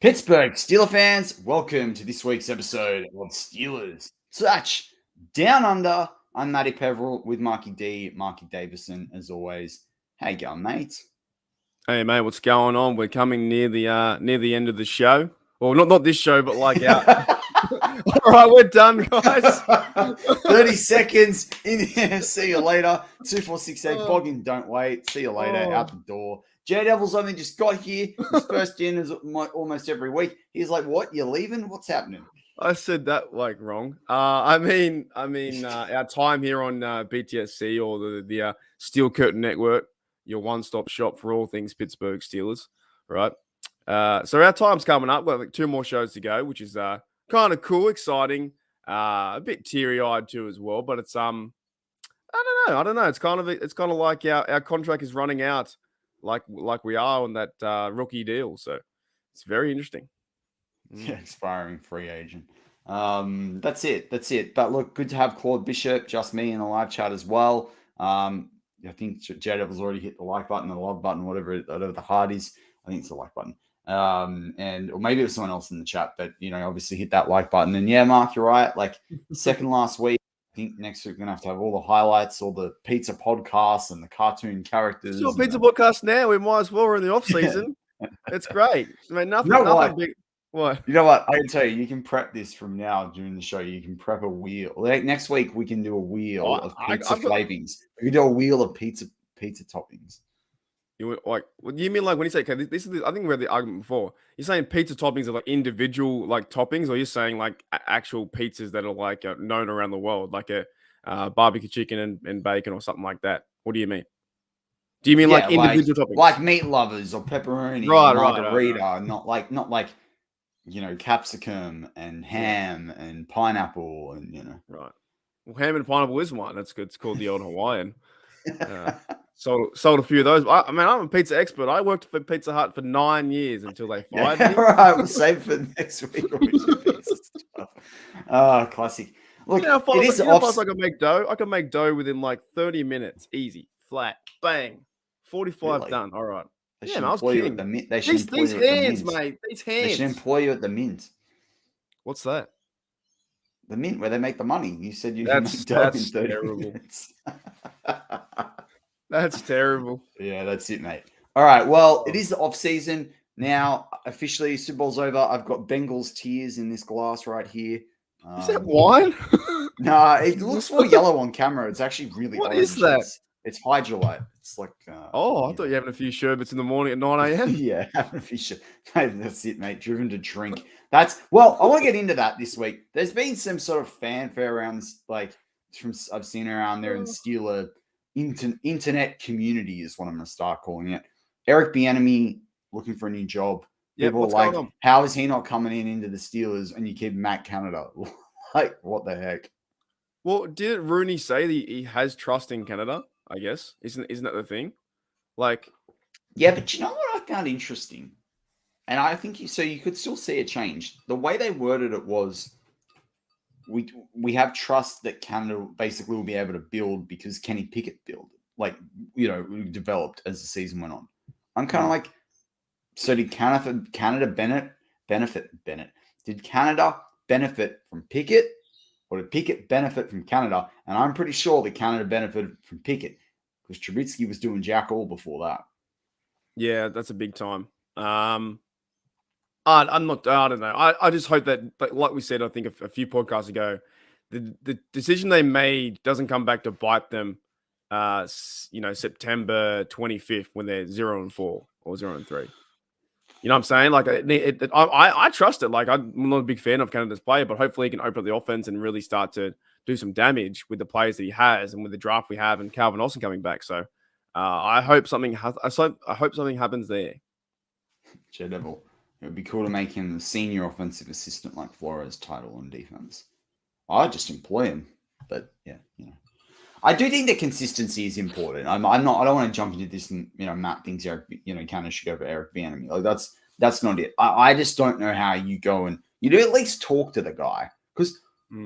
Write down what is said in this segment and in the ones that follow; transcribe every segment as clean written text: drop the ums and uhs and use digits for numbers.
Pittsburgh Steeler fans, welcome to this week's episode of Steelers Touch Down Under. I'm Matty Peverell with Marky Davison, as always. How you going, mate? Hey mate, what's going on? We're coming near the end of the show. Well, not this show, but like out. All right, we're done, guys. 30 seconds in here. See you later. 2468 Boggin, don't wait. See you later. Out the door. J Devils only just got here. His first in is almost every week. He's like, "What? You're leaving? What's happening?" I said that like wrong. I mean, our time here on BTSC or the Steel Curtain Network, your one-stop shop for all things Pittsburgh Steelers, right? So our time's coming up. We've got like 2 more shows to go, which is kind of cool, exciting, a bit teary-eyed too as well. But it's I don't know. It's kind of like our contract is running out, like we are on that rookie deal. So it's very interesting. Yeah, expiring free agent. That's it. But look, good to have Claude Bishop, just me in the live chat as well. I think J Devil's already hit the like button, the love button, whatever the heart is. I think it's the like button. Or maybe it was someone else in the chat, but obviously hit that like button. And yeah, Mark, you're right. Like second last week, I think next week we're gonna have to have all the highlights, all the pizza podcasts and the cartoon characters. It's not pizza podcast now. We might as well. We're in the off season. It's great. I mean, nothing big. What? You know what? I can tell you can prep this from now during the show. You can prep a wheel. Like next week, we can do a wheel of pizza flavings. We can do a wheel of pizza toppings. What do you mean? Like when you say, okay, this is I think we had the argument before. You're saying pizza toppings are like individual like toppings, or you're saying like actual pizzas that are like known around the world, like a barbecue chicken and bacon or something like that? What do you mean? Do you mean like individual toppings, like meat lovers or pepperoni, margarita, right. Not like capsicum and ham and pineapple and Right. Well, ham and pineapple is one. That's good. It's called the old Hawaiian. Sold a few of those. I mean, I'm a pizza expert. I worked for Pizza Hut for 9 years until they fired me. Right, we'll save for next week. Classic. Look, it is I can make dough. I can make dough within like 30 minutes. Easy, flat, bang, 45 really? Done. All right. They should employ you at the mint. These hands, mate. These hands. They should employ you at the mint. What's that? The mint, where they make the money. You said you can make dough in 30 minutes. That's terrible. Yeah, that's it, mate. All right. Well, it is the off season now. Officially, Super Bowl's over. I've got Bengals tears in this glass right here. Is that wine? No, it looks more yellow on camera. It's actually really What orange. Is that? It's Hydrolite. It's like. I thought you were having a few sherbets in the morning at 9 a.m. Yeah, having a few sherbets. That's it, mate. Driven to drink. I want to get into that this week. There's been some sort of fanfare around this, I've seen around there in Steeler internet community is what I'm going to start calling it. Eric Bieniemy looking for a new job. People are like, how is he not coming into the Steelers and you keep Matt Canada? Like, what the heck? Well, didn't Rooney say that he has trust in Canada? I guess isn't that the thing? Like, yeah, but you know what I found interesting, and I think you could still see a change. The way they worded it was, we have trust that Canada basically will be able to build because Kenny Pickett developed as the season went on. I'm kind of like, so did Canada benefit? Did Canada benefit from Pickett? Or did Pickett benefit from Canada? And I'm pretty sure that Canada benefited from Pickett because Trubisky was doing jack all before that. Yeah, that's a big time. I'm not. I don't know. I just hope that, like we said, I think a few podcasts ago, the decision they made doesn't come back to bite them. September 25th when they're 0-4 or 0-3. You know what I'm saying? Like, I trust it. Like, I'm not a big fan of Canada's player, but hopefully he can open up the offense and really start to do some damage with the players that he has and with the draft we have and Calvin Austin coming back. So I hope something happens there. J Devil. It would be cool to make him the senior offensive assistant like Flores title on defense. I'd just employ him. But yeah, I do think that consistency is important. I don't want to jump into this and Matt thinks Canada should go for Eric Bieniemy. Like that's not it. I just don't know how you go and you do at least talk to the guy because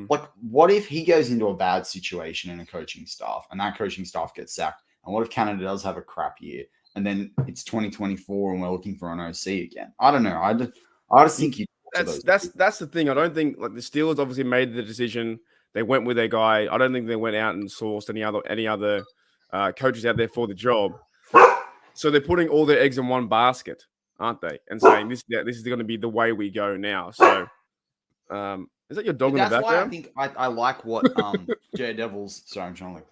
like what if he goes into a bad situation in a coaching staff and that coaching staff gets sacked, and what if Canada does have a crap year and then it's 2024 and we're looking for an OC again? I don't know. I just think you talk to those. That's the thing. I don't think like the Steelers obviously made the decision. They went with their guy. I don't think they went out and sourced any other coaches out there for the job. So they're putting all their eggs in one basket, aren't they? And saying this is going to be the way we go now. So, is that your dog in the background? That's why I think I like what Devils. Sorry, I'm trying to like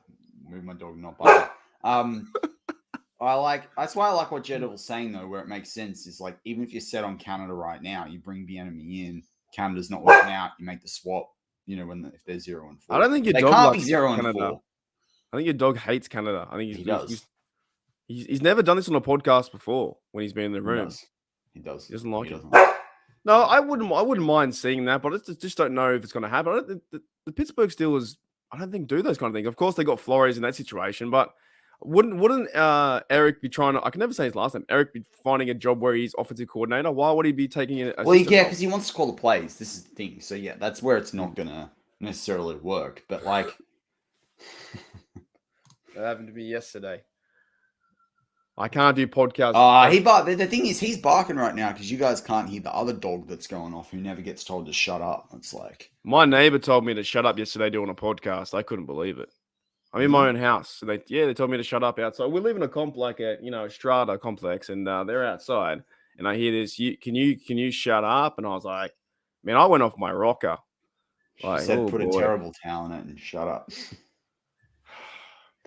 move my dog, not bark. That's why I like what Devils saying though, where it makes sense. Is like even if you're set on Canada right now, you bring the enemy in. Canada's not working out. You make the swap. You know if they're 0-4. I don't think your they dog can't likes be 0-4. Canada. I think your dog hates Canada. I think he does. He's never done this on a podcast before when he's been in the room. He does. He doesn't like it. No, I wouldn't mind seeing that, but I just don't know if it's going to happen. The Pittsburgh Steelers, I don't think do those kind of things. Of course, they got Flores in that situation, but wouldn't Eric be trying to? I can never say his last name. Eric be finding a job where he's offensive coordinator. Why would he be taking it? Well, yeah, because he wants to call the plays. This is the thing. So yeah, that's where it's not gonna necessarily work. But like, that happened to me yesterday. I can't do podcasts. The thing is, he's barking right now because you guys can't hear the other dog that's going off who never gets told to shut up. It's like my neighbor told me to shut up yesterday doing a podcast. I couldn't believe it. I'm in my own house, so they told me to shut up outside. We live in a strata complex, and they're outside. And I hear this. Can you shut up? And I was like, man, I went off my rocker. Like, said, put a terrible towel in it and shut up.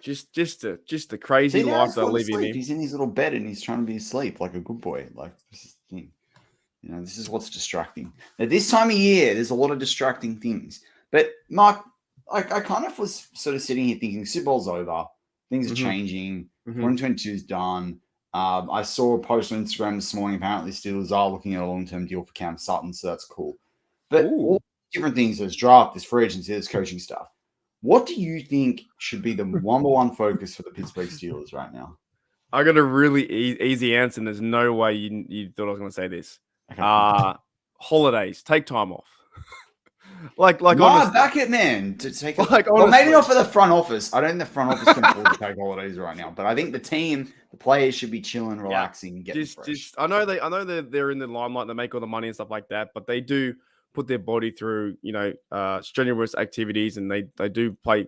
Just the crazy life they're living in. He's in his little bed and he's trying to be asleep like a good boy. Like this is the thing. You know, this is what's distracting. At this time of year, there's a lot of distracting things. But Mark, I kind of was sort of sitting here thinking Super Bowl's over. Things are changing. 2022 is done. I saw a post on Instagram this morning. Apparently, Steelers are looking at a long-term deal for Cam Sutton, so that's cool. But all different things, there's draft, there's free agency, there's coaching stuff. What do you think should be the number one focus for the Pittsburgh Steelers right now? I got a really easy answer, and there's no way you thought I was going to say this. Okay. Holidays. Take time off. like back it, man. To take well, maybe not for the front office. I don't think the front office can afford to take holidays right now. But I think the team, the players should be chilling, relaxing, and getting fresh. I know they're in the limelight. They make all the money and stuff like that, but they do put their body through, strenuous activities, and they do play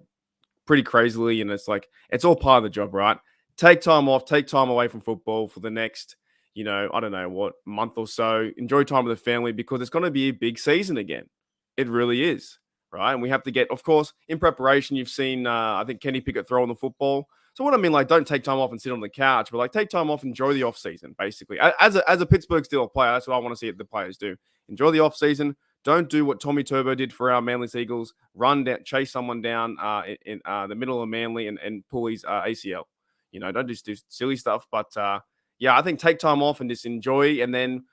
pretty crazily, and it's like it's all part of the job, right? Take time off, take time away from football for the next, I don't know what, month or so. Enjoy time with the family because it's going to be a big season again. It really is, right? And we have to get, of course, in preparation. You've seen, I think Kenny Pickett throwing the football. So what I mean, like, don't take time off and sit on the couch, but like take time off, enjoy the off season, basically. As a Pittsburgh Steelers player, that's what I want to see the players do. Enjoy the off season. Don't do what Tommy Turbo did for our Manly Eagles. Run down, chase someone down in the middle of Manly and pull his ACL. Don't just do silly stuff. But I think take time off and just enjoy. And then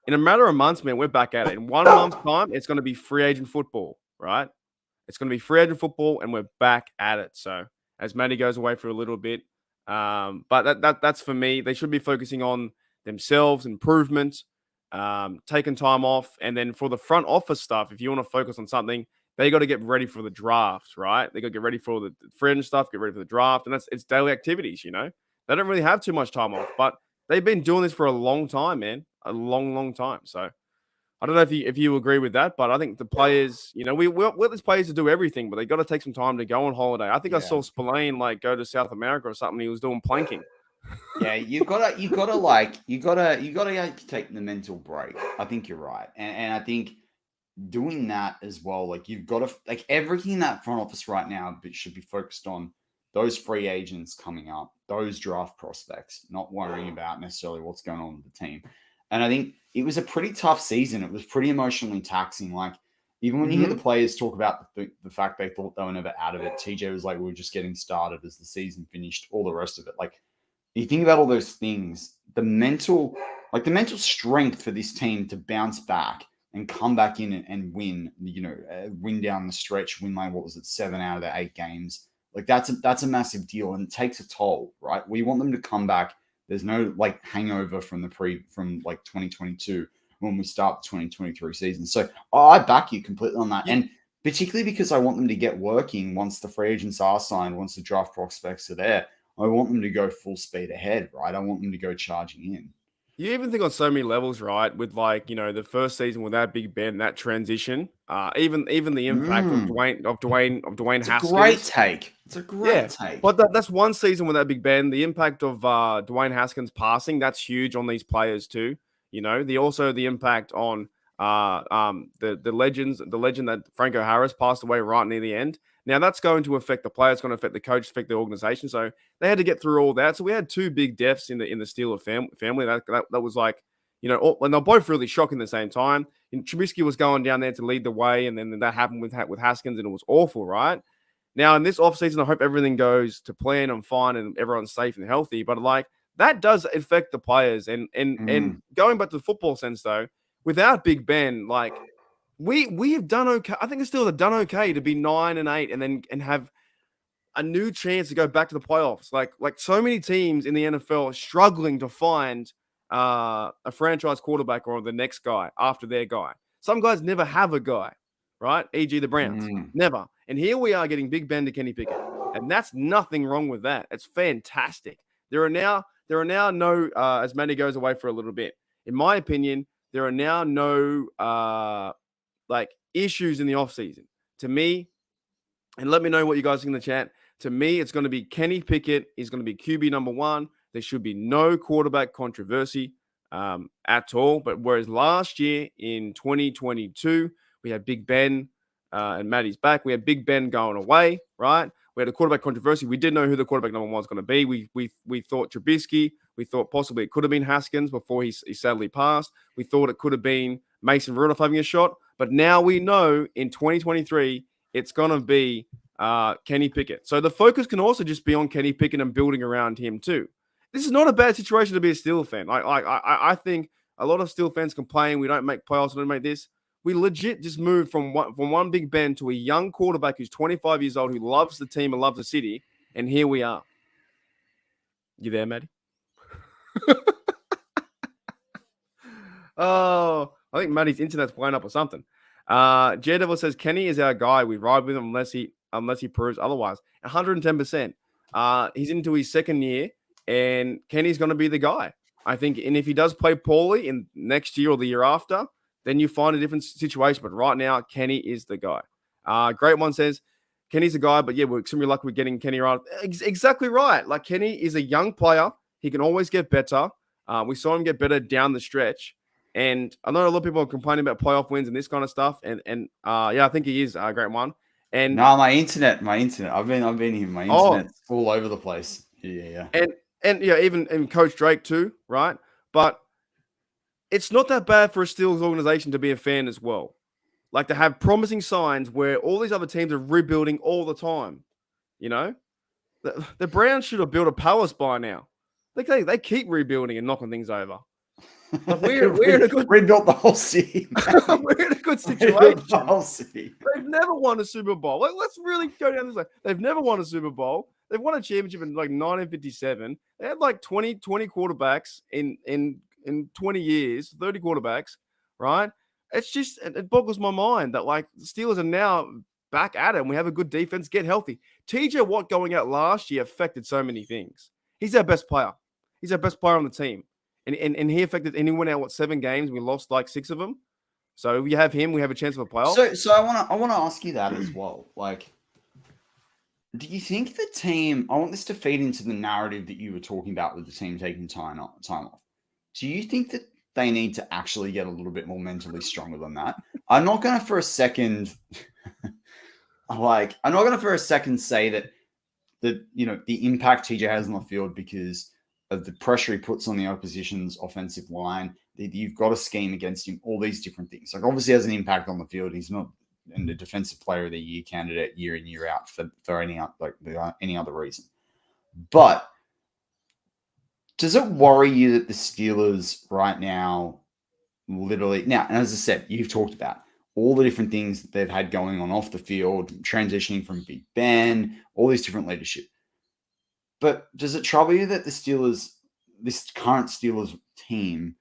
in a matter of months, man, we're back at it. In 1 month's time, it's going to be free agent football, right? It's going to be free agent football, and we're back at it. So as Matty goes away for a little bit, but that's for me. They should be focusing on themselves, improvement. Taking time off, and then for the front office stuff, if you want to focus on something, they got to get ready for the draft, right? They got to get ready for the fringe stuff, get ready for the draft, and it's daily activities. They don't really have too much time off, but they've been doing this for a long time, man, a long time. So I don't know if you agree with that, but I think the players, we want these players to do everything, but they got to take some time to go on holiday. I think I saw Spillane go to South America or something. He was doing planking. Yeah, you gotta take the mental break. I think you're right, and I think doing that as well. Like you've got to everything in that front office right now, but should be focused on those free agents coming up, those draft prospects, not worrying about necessarily what's going on with the team. And I think it was a pretty tough season. It was pretty emotionally taxing. Like even when you hear the players talk about the fact they thought they were never out of it, TJ was like, we were just getting started as the season finished. All the rest of it, like. You think about all those things, the mental strength for this team to bounce back and come back in and win, win down the stretch, win 7 out of the 8 games. Like that's a massive deal, and it takes a toll, right? We want them to come back. There's no hangover from 2022 when we start the 2023 season. So I back you completely on that. Yeah. And particularly because I want them to get working once the free agents are signed, once the draft prospects are there. I want them to go full speed ahead, right? I want them to go charging in. You even think on so many levels, right? With like, the first season without Big Ben, that transition, even the impact of Mm, Dwayne it's a great Haskins. take. It's a great Yeah. take. But that's one season without Big Ben. The impact of Dwayne Haskins passing, that's huge on these players too. The impact on the legend that Franco Harris passed away right near the end. Now that's going to affect the players, going to affect the coach, affect the organization. So they had to get through all that. So we had two big deaths in the Steelers family. That was like, and they're both really shocking at the same time. And Trubisky was going down there to lead the way, and then that happened with Haskins, and it was awful, right? Now, in this offseason, I hope everything goes to plan and fine and everyone's safe and healthy. But like that does affect the players. And Mm, going back to the football sense though, without Big Ben, like we have done okay. I think it's still done okay to be 9-8 and have a new chance to go back to the playoffs. Like so many teams in the NFL are struggling to find a franchise quarterback or the next guy after their guy. Some guys never have a guy, right? E.g. the Browns, mm. never. And here we are getting Big Ben to Kenny Pickett, and that's nothing wrong with that. It's fantastic. There are now no as Matty goes away for a little bit. In my opinion, there are now no like issues in the offseason. To me, and let me know what you guys think in the chat. To me, it's going to be Kenny Pickett is going to be QB number one. There should be no quarterback controversy at all. But whereas last year in 2022, we had Big Ben and Matty's back. We had Big Ben going away, right? We had a quarterback controversy. We didn't know who the quarterback number one was going to be. We thought Trubisky. We thought possibly it could have been Haskins before he sadly passed. We thought it could have been Mason Rudolph having a shot. But now we know in 2023, it's going to be Kenny Pickett. So the focus can also just be on Kenny Pickett and building around him too. This is not a bad situation to be a Steelers fan. I think a lot of Steelers fans complain we don't make playoffs, we don't make this. We legit just moved from one Big Ben to a young quarterback who's 25 years old, who loves the team and loves the city, and here we are. You there, Matty? Oh, I think Matty's internet's blown up or something. Daredevil says Kenny is our guy. We ride with him unless he proves otherwise. 110%. He's into his second year, and Kenny's going to be the guy, I think. And if he does play poorly in next year or the year after, then you find a different situation. But right now, Kenny is the guy. Great one says Kenny's the guy, but yeah, we're extremely lucky with getting Kenny right. Exactly right. Like Kenny is a young player. He can always get better. We saw him get better down the stretch. And I know a lot of people are complaining about playoff wins and this kind of stuff. And I think he is a great one. And No, my internet. I've been here. My internet's all over the place. Yeah. And even Coach Drake too, right? But it's not that bad for a Steelers organization to be a fan as well. Like to have promising signs where all these other teams are rebuilding all the time. The Browns should have built a palace by now. They keep rebuilding and knocking things over. Like we're in a good rebuilt the whole city. We're in a good situation. The whole city. They've never won a Super Bowl. Let's really go down this way. They've never won a Super Bowl. They've won a championship in like 1957. They had like 20 quarterbacks in 20 years, 30 quarterbacks, right? It's just it boggles my mind that like the Steelers are now back at it and we have a good defense. Get healthy. TJ Watt going out last year affected so many things. He's our best player. He's our best player on the team. And he affected, and he went out 7 games. We lost like 6 of them. So if you have him, we have a chance of a playoff. So I want to ask you that as well. Like, do you think the team? I want this to feed into the narrative that you were talking about with the team taking time off. Do you think that they need to actually get a little bit more mentally stronger than that? I'm not going to for a second, say that the impact TJ has on the field because of the pressure he puts on the opposition's offensive line, that you've got a scheme against him, all these different things. Like obviously has an impact on the field. He's not in the defensive player of the year candidate year in, year out for any other reason. But does it worry you that the Steelers right now, literally now, and as I said, you've talked about all the different things that they've had going on off the field, transitioning from Big Ben, all these different leadership. But does it trouble you that the Steelers, this current Steelers team,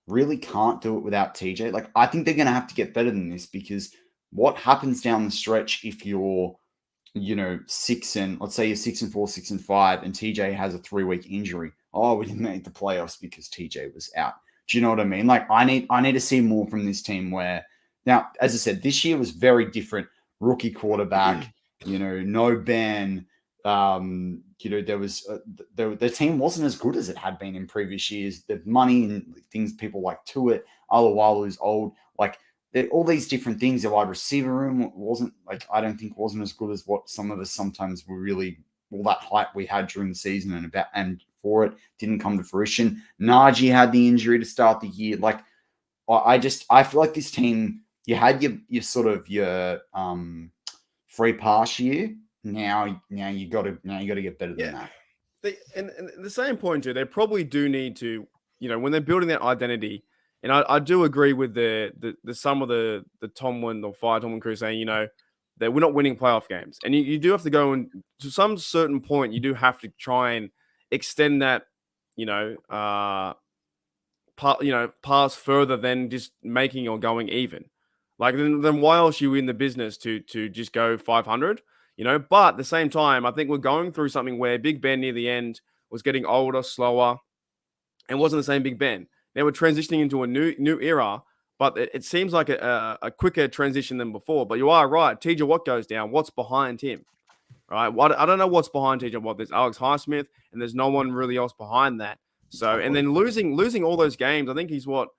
really can't do it without TJ? Like, I think they're going to have to get better than this because what happens down the stretch if you're, 6 and let's say you're 6-4, 6-5, and TJ has a 3-week injury? oh, we didn't make the playoffs because TJ was out. Do you know what I mean? Like I need to see more from this team where now, as I said, this year was very different. Rookie quarterback, no Ben. There was the team wasn't as good as it had been in previous years. The money and things people like to it. Alawalu's old. Like all these different things. The wide receiver room wasn't I don't think wasn't as good as what some of us sometimes were really. All that hype we had during the season and for it didn't come to fruition. Najee had the injury to start the year. Like I feel like this team. You had your sort of your free pass year. Now you got to get better than that. And the same point too. They probably do need to, when they're building that identity. And I do agree with the some of the Tomlin or Fire Tomlin crew saying, that we're not winning playoff games, and you do have to go and to some certain point. You do have to try and extend that, pass further than just making or going even. Like then why else are you in the business to just go 500? But at the same time, I think we're going through something where Big Ben near the end was getting older, slower, and wasn't the same Big Ben. Now we're transitioning into a new era, but it seems like a quicker transition than before. But you are right. TJ Watt goes down. What's behind him? Right? I don't know what's behind TJ Watt. There's Alex Highsmith, and there's no one really else behind that. So, and then losing all those games, I think he's what?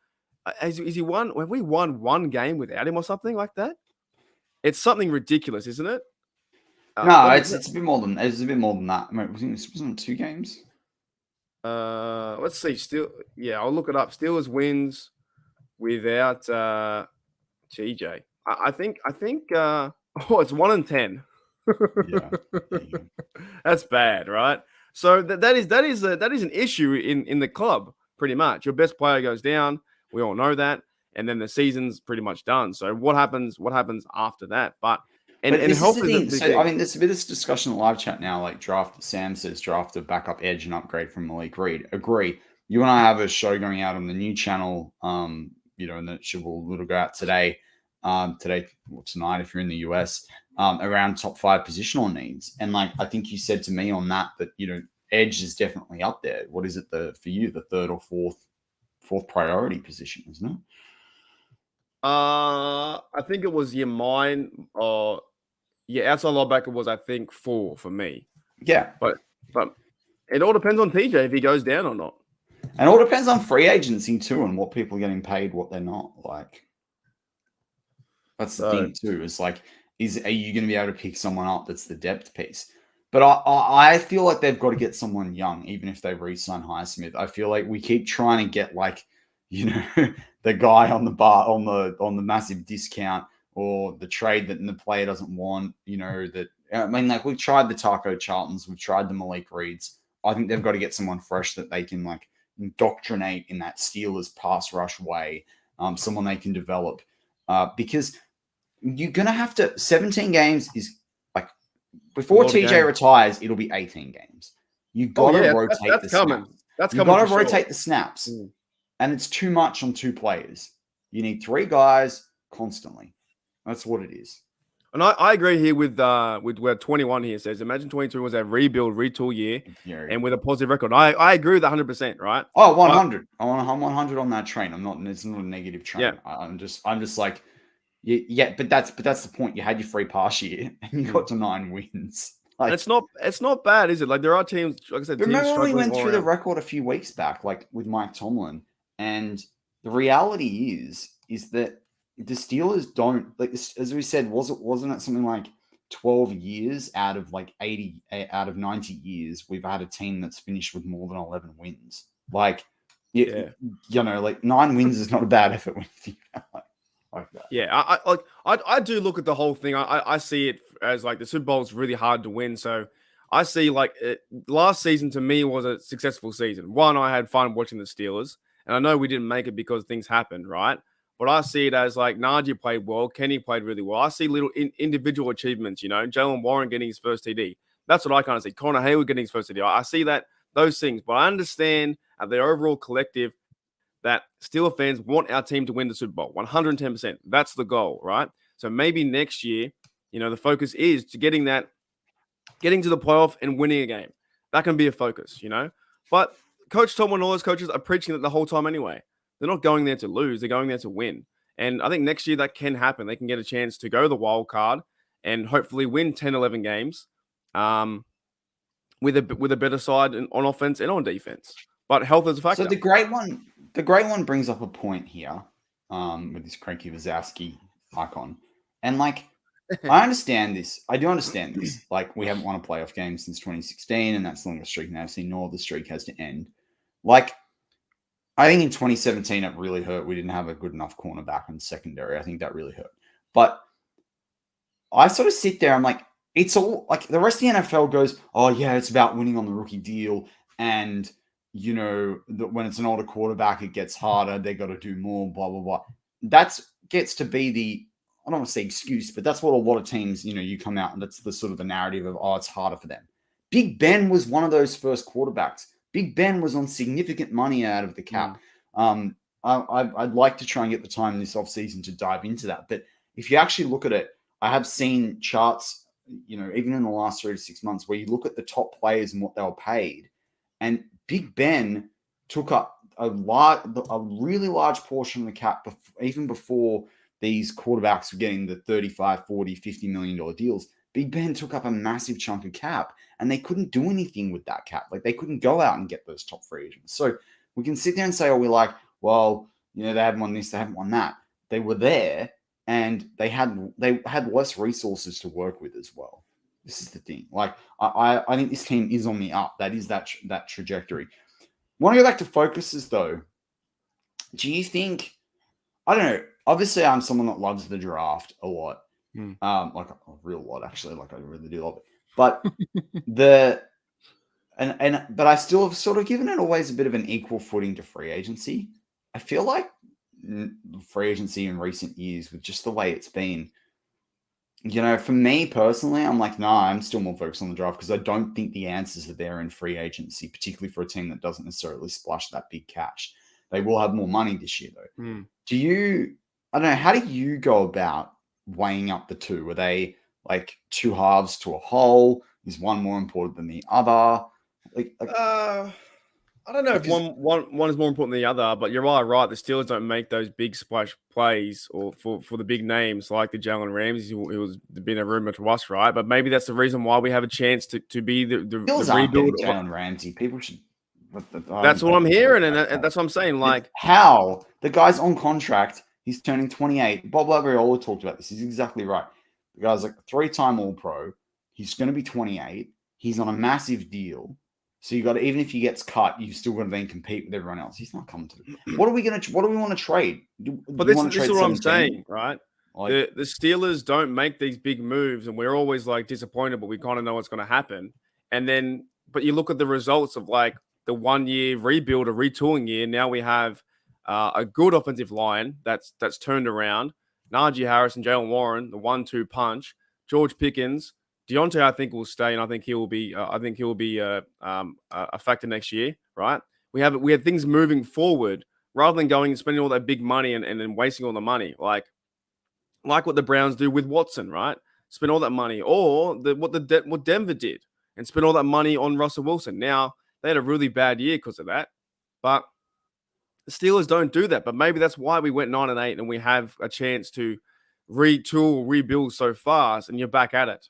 Is he won? Have we won one game without him or something like that? It's something ridiculous, isn't it? No, it's a bit more than that. I mean, wasn't it 2 games? Let's see. I'll look it up. Steelers wins without TJ. I think. It's 1-10. Yeah. That's bad, right? So that is an issue in the club. Pretty much, your best player goes down. We all know that, and then the season's pretty much done. So what happens after that? But this help is the thing. is So I mean, there's a bit of this discussion in the live chat now. Like Sam says, draft a backup edge and upgrade from Malik Reed. Agree. You and I have a show going out on the new channel. And that will go out today. Tonight if you're in the US. Around top 5 positional needs, and I think you said to me on that edge is definitely up there. What is it for you? The third or fourth priority position, isn't it? I think it was mine or outside linebacker was I think 4 for me. Yeah, but it all depends on TJ if he goes down or not, and it all depends on free agency too and what people are getting paid, what they're not. That's the thing too. It's are you going to be able to pick someone up that's the depth piece? But I feel like they've got to get someone young, even if they re-sign Highsmith. I feel like we keep trying to get the guy on the bar on the massive discount or the trade that the player doesn't want. We've tried the Taco Charltons, we've tried the Malik Reeds. I think they've got to get someone fresh that they can indoctrinate in that Steelers pass rush way. Someone they can develop because. You're going to have to 17 games is before TJ retires, it'll be 18 games. You've got to rotate the snaps. That's You've got to rotate the snaps. And it's too much on 2 players. You need 3 guys constantly. That's what it is. And I agree here with where 21 here says, imagine 22 was a rebuild, retool year and with a positive record. I agree with 100%, right? Oh, 100. I'm 100 on that train. It's not a negative train. Yeah. I'm just but that's the point. You had your free pass year and you got to 9 wins. It's not bad, is it? There are teams, like I said, remember we went through the record a few weeks back, with Mike Tomlin, and the reality is that the Steelers don't as we said, wasn't it something like 12 years out of 80 out of 90 years we've had a team that's finished with more than 11 wins. 9 wins is not a bad effort when you think about like that. Yeah, I do look at the whole thing. I see it as the Super Bowl is really hard to win. So I see last season to me was a successful season. One, I had fun watching the Steelers, and I know we didn't make it because things happened, right? But I see it as Najee played well, Kenny played really well. I see little individual achievements. Jalen Warren getting his first TD. That's what I kind of see. Connor Hayward getting his first TD. I see those things, but I understand at the overall collective that Steelers fans want our team to win the Super Bowl, 110%. That's the goal, right? So maybe next year, the focus is to getting to the playoff and winning a game. That can be a focus, But Coach Tom and all those coaches are preaching it the whole time anyway. They're not going there to lose. They're going there to win. And I think next year that can happen. They can get a chance to go the wild card and hopefully win 10, 11 games with a better side on offense and on defense. But health is a factor. So the great one brings up a point here with this Cranky Wazowski icon. And like, I understand this. I do understand this. Like, we haven't won a playoff game since 2016, and that's the longest streak in the AFC, nor the streak has to end. Like, I think in 2017, it really hurt. We didn't have a good enough cornerback in secondary. I think that really hurt. But I sort of sit there, I'm like, it's all like the rest of the NFL goes, oh, yeah, it's about winning on the rookie deal. And, you know, when it's an older quarterback, it gets harder. They got to do more, blah, blah, blah. That gets to be the, I don't want to say excuse, but that's what a lot of teams, you know, you come out and that's the sort of the narrative of, oh, it's harder for them. Big Ben was one of those first quarterbacks. Big Ben was on significant money out of the cap. I'd like to try and get the time this offseason to dive into that. But if you actually look at it, I have seen charts, you know, even in the last 3 to 6 months where you look at the top players and what they were paid. And Big Ben took up a really large portion of the cap even before these quarterbacks were getting the 35, 40, $50 million deals. Big Ben took up a massive chunk of cap and they couldn't do anything with that cap. Like they couldn't go out and get those top free agents. So we can sit there and say, oh, we're like, well, you know, they haven't won this, they haven't won that. They were there and they had less resources to work with as well. This is the thing. Like I think this team is on the up. That is that trajectory. Want to go back to focuses though. Do you think, I don't know, obviously I'm someone that loves the draft a lot. Like a real lot, actually. Like I really do love it. But but I still have sort of given it always a bit of an equal footing to free agency. I feel like free agency in recent years, with just the way it's been, you know, for me personally, I'm like, nah, I'm still more focused on the draft because I don't think the answers are there in free agency, particularly for a team that doesn't necessarily splash that big cash. They will have more money this year, though. Do you, I don't know, how do you go about weighing up the two? Are they like two halves to a whole? Is one more important than the other? I don't know if one is more important than the other, but you're right. The Steelers don't make those big splash plays or for the big names like the Jalen Ramsey, who was been a rumor to us, right? But maybe that's the reason why we have a chance to be the rebuild. Jalen Ramsey, people should. That's what I'm hearing, and that's what I'm saying. Like, how the guy's on contract, he's turning 28. Bob Labriola talked about this. He's exactly right. The guy's like a 3-time All-Pro. He's going to be 28. He's on a massive deal. So you got to, even if he gets cut, you've still got to then compete with everyone else. He's not coming to. What do we want to trade? But this is what I'm saying, right? Like, the Steelers don't make these big moves, and we're always like disappointed, but we kind of know what's going to happen. And then, but you look at the results of like the 1 year rebuild or retooling year. Now we have a good offensive line that's turned around. Najee Harris and Jalen Warren, the 1-2 punch. George Pickens. Deontay, I think, will stay, and I think he will be. A factor next year, right? We have things moving forward rather than going and spending all that big money and then wasting all the money, like what the Browns do with Watson, right? Spend all that money, or what Denver did and spend all that money on Russell Wilson. Now they had a really bad year because of that, but the Steelers don't do that. But maybe that's why we went 9-8 and we have a chance to rebuild so fast, and you're back at it.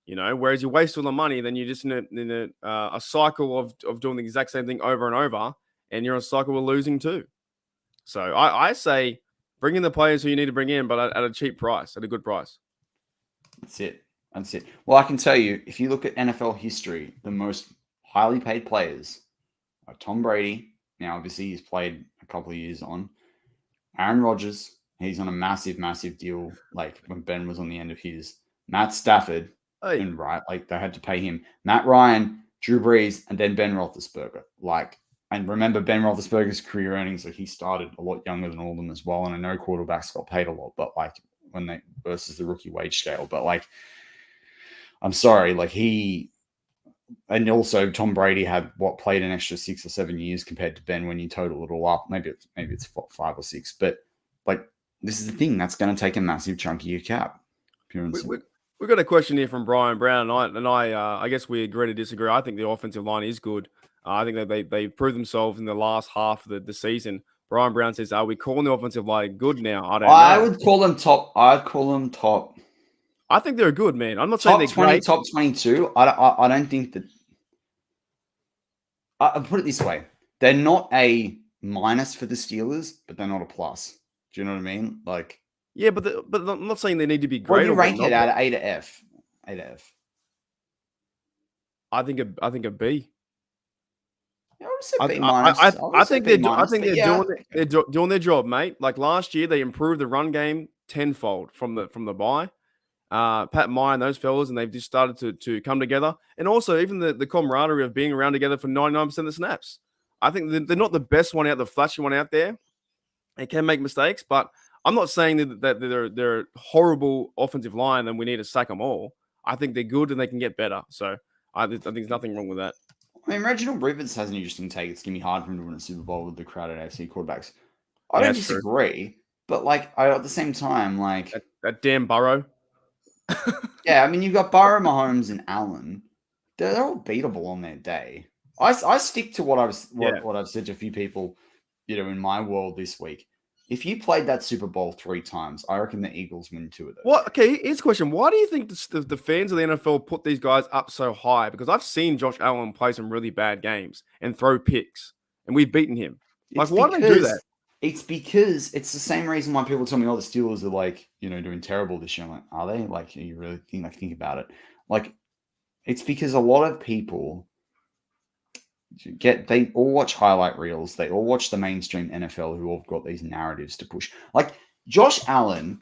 You know, whereas you waste all the money, then you're just in a cycle of doing the exact same thing over and over, and you're in a cycle of losing too. So I say bring in the players who you need to bring in, but at a cheap price, at a good price. That's it. Well, I can tell you, if you look at NFL history, the most highly paid players are Tom Brady. Now, obviously, he's played a couple of years on. Aaron Rodgers, he's on a massive, massive deal, like when Ben was on the end of his. Matt Stafford. And right, like they had to pay him. Matt Ryan, Drew Brees, and then Ben Roethlisberger. Like, and remember Ben Roethlisberger's career earnings, like he started a lot younger than all of them as well. And I know quarterbacks got paid a lot, but like when they versus the rookie wage scale. But like, I'm sorry, like and also Tom Brady had played an extra 6 or 7 years compared to Ben when you total it all up. Maybe it's 5 or 6, but like this is the thing that's going to take a massive chunk of your cap. We've got a question here from Brian Brown, and I guess we agree to disagree. I think the offensive line is good. I think that they proved themselves in the last half of the season. Brian Brown says, "Are we calling the offensive line good now?" I don't I know. would call them top. I'd call them top. I think they're good, man. I'm not saying Top they're 20, great. top 22. I don't think that. I'll put it this way: they're not a minus for the Steelers, but they're not a plus. Do you know what I mean? Like, Yeah, but I'm not saying they need to be what great do you or rank whatnot. it out of A to F? A to F. I think a B. Yeah, I would say I, B I, minus. I, I would I say think B I minus, think but they're yeah. doing their job, mate. Like last year, they improved the run game tenfold from the bye. Pat Meyer and those fellas, and they've just started to come together. And also, even the camaraderie of being around together for 99% of the snaps. I think they're not the best one out, the flashy one out there. They can make mistakes, but I'm not saying that they're a horrible offensive line and we need to sack them all. I think they're good and they can get better. So I think there's nothing wrong with that. I mean, Reginald Rivers has an interesting take. It's going to be hard for him to win a Super Bowl with the crowded AFC quarterbacks. I Yeah, don't that's true. disagree, but like, at the same time, like, That damn Burrow. yeah, I mean, you've got Burrow, Mahomes, and Allen. They're all beatable on their day. I stick to what I've said to a few people, in my world this week. If you played that Super Bowl 3 times, I reckon the Eagles win 2 of those. What? Okay, here's a question. Why do you think the fans of the NFL put these guys up so high? Because I've seen Josh Allen play some really bad games and throw picks, and we've beaten him. Like, why do they do that? It's because it's the same reason why people tell me, oh, the Steelers are like, doing terrible this year. I'm like, are they? Like, you really think about it? Like, it's because a lot of people they all watch highlight reels. They all watch the mainstream NFL who all got these narratives to push. Like, Josh Allen,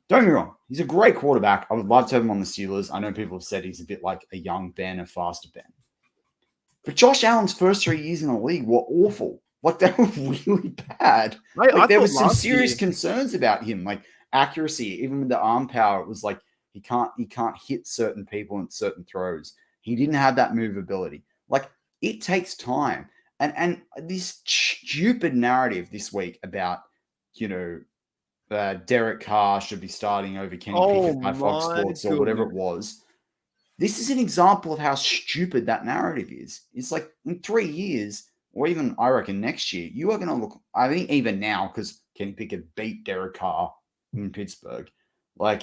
don't get me wrong, he's a great quarterback. I would love to have him on the Steelers. I know people have said he's a bit like a young Ben, a faster Ben. But Josh Allen's first 3 years in the league were awful. Like, they were really bad. I There thought was some last serious year- concerns about him, like accuracy, even with the arm power. It was like he can't hit certain people in certain throws. He didn't have that movability. Like, it takes time. And this stupid narrative this week about, Derek Carr should be starting over Kenny Pickett by Fox Sports or whatever it was. This is an example of how stupid that narrative is. It's like in 3 years, or even I reckon next year, you are going to look, I think even now, because Kenny Pickett beat Derek Carr in Pittsburgh, like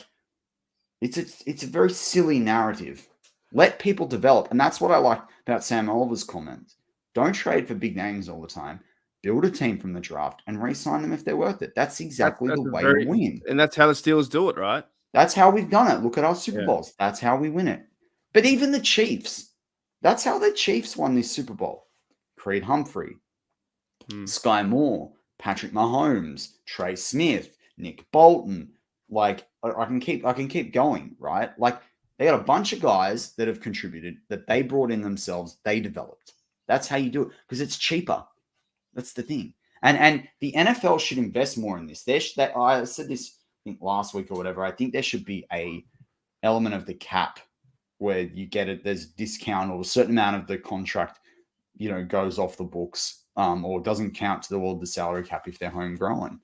it's a very silly narrative. Let people develop. And that's what I like about Sam Oliver's comments. Don't trade for big names all the time. Build a team from the draft and re-sign them if they're worth it. That's exactly the way to win. And that's how the Steelers do it, right? That's how we've done it. Look at our Super Bowls. That's how we win it. But even the Chiefs, that's how the Chiefs won this Super Bowl. Creed Humphrey, Sky Moore, Patrick Mahomes, Trey Smith, Nick Bolton. Like, I can keep going, right? Like, they got a bunch of guys that have contributed, that they brought in themselves, they developed. That's how you do it, because it's cheaper. That's the thing. And the NFL should invest more in this. I said this, I think, last week or whatever. I think there should be a element of the cap where you get it, there's a discount or a certain amount of the contract, goes off the books, or doesn't count toward the salary cap if they're homegrown.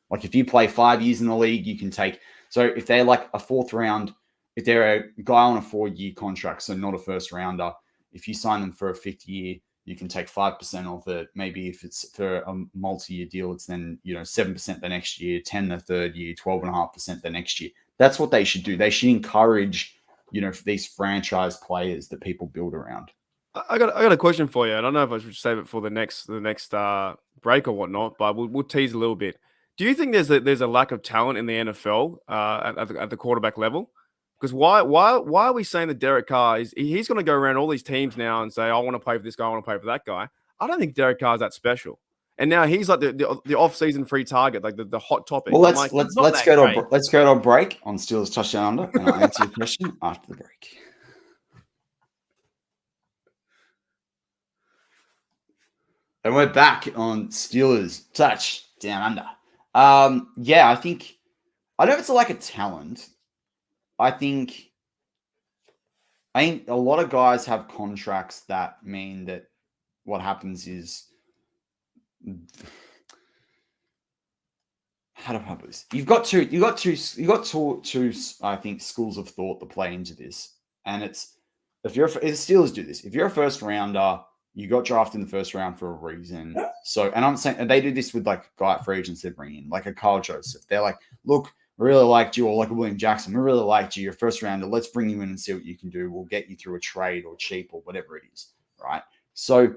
Like, if you play 5 years in the league, you can take. So if they're like a 4th round, if they're a guy on a 4-year contract, so not a first rounder, if you sign them for a 5th year, you can take 5% off it. Maybe if it's for a multi-year deal, it's then 7% the next year, 10 the 3rd year, 12.5% the next year. That's what they should do. They should encourage these franchise players that people build around. I got a question for you. I don't know if I should save it for the next break or whatnot, but we'll tease a little bit. Do you think there's a lack of talent in the NFL at the quarterback level? Because why are we saying that Derek Carr he's going to go around all these teams now and say, I want to play for this guy, I want to play for that guy? I don't think Derek Carr is that special. And now he's like the off-season free target, like the hot topic. Well, let's go to a break on Steelers Touchdown Under, and I'll answer your question after the break. And we're back on Steelers Touchdown Under. I don't know if it's a lack of talent. I think a lot of guys have contracts that mean that what happens is, how do I put this? You've got two, I think, schools of thought that play into this. And it's, if the Steelers do this, if you're a first rounder, You got drafted in the first round for a reason. So, and I'm saying, and they do this with like guy at free agents they bring in, like a Kyle Joseph. They're like, look, we really liked you, or like a William Jackson. We really liked you. You're a first rounder. Let's bring you in and see what you can do. We'll get you through a trade or cheap or whatever it is, right? So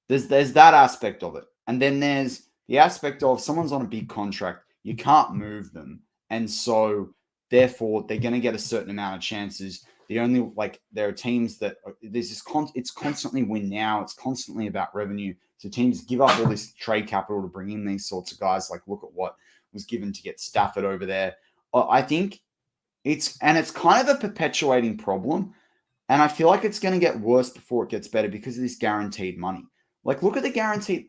there's that aspect of it. And then there's the aspect of someone's on a big contract. You can't move them. And so therefore they're going to get a certain amount of chances. The only there are teams that it's constantly win now. It's constantly about revenue. So teams give up all this trade capital to bring in these sorts of guys. Like look at what was given to get Stafford over there. I think it's kind of a perpetuating problem. And I feel like it's going to get worse before it gets better because of this guaranteed money. Like look at the guaranteed,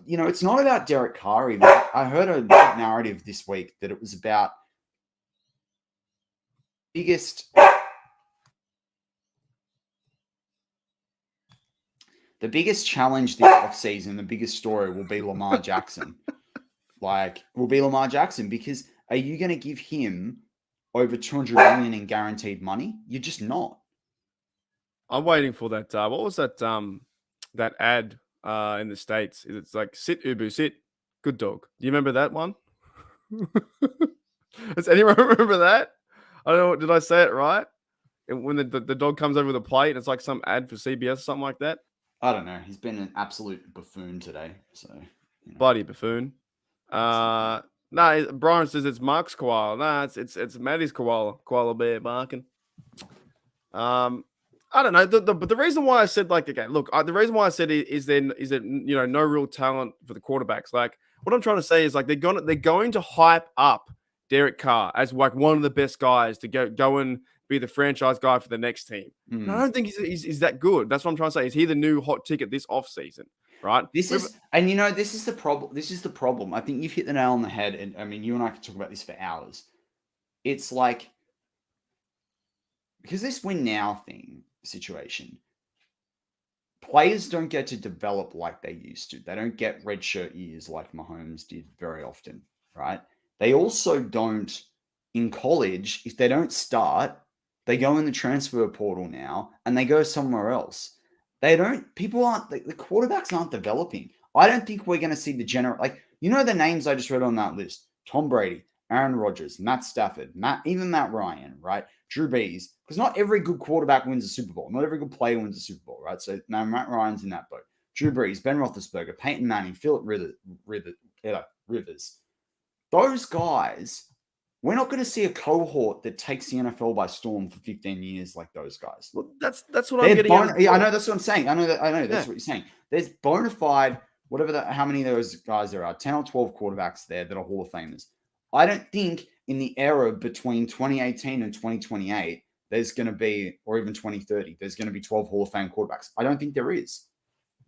it's not about Derek Carr either. I heard a narrative this week that it was about the biggest challenge this offseason, the biggest story will be Lamar Jackson. Because are you going to give him over $200 million in guaranteed money? You're just not. I'm waiting for that. What was that? That ad in the States. It's like sit Ubu sit, good dog. Do you remember that one? Does anyone remember that? I don't know. Did I say it right? When the dog comes over the plate, and it's like some ad for CBS or something like that. I don't know. He's been an absolute buffoon today. So bloody buffoon. No, Brian says it's Mark's koala. No, it's Matty's koala bear barking. I don't know. But the reason why I said the reason why I said is that no real talent for the quarterbacks. Like what I'm trying to say is like they're going to hype up Derek Carr as like one of the best guys to go and be the franchise guy for the next team. And I don't think he's that good. That's what I'm trying to say. Is he the new hot ticket this offseason? Right. This is the problem. This is the problem. I think you've hit the nail on the head. And I mean, you and I could talk about this for hours. It's like because this win now situation, players don't get to develop like they used to. They don't get red shirt years like Mahomes did very often, right? They also don't in college. If they don't start, they go in the transfer portal now and they go somewhere else. The quarterbacks aren't developing. I don't think we're going to see the names I just read on that list: Tom Brady, Aaron Rodgers, Matt Stafford, even Matt Ryan, right? Drew Brees, because not every good quarterback wins a Super Bowl. Not every good player wins a Super Bowl, right? So now Matt Ryan's in that boat. Drew Brees, Ben Roethlisberger, Peyton Manning, Philip Rivers. Those guys, we're not going to see a cohort that takes the NFL by storm for 15 years like those guys. Well, that's what I'm getting at. Yeah, I know that's what I'm saying. I know that's what you're saying. There's bona fide, how many of those guys there are, 10 or 12 quarterbacks there that are Hall of Famers. I don't think in the era between 2018 and 2028, there's going to be, or even 2030, there's going to be 12 Hall of Fame quarterbacks. I don't think there is.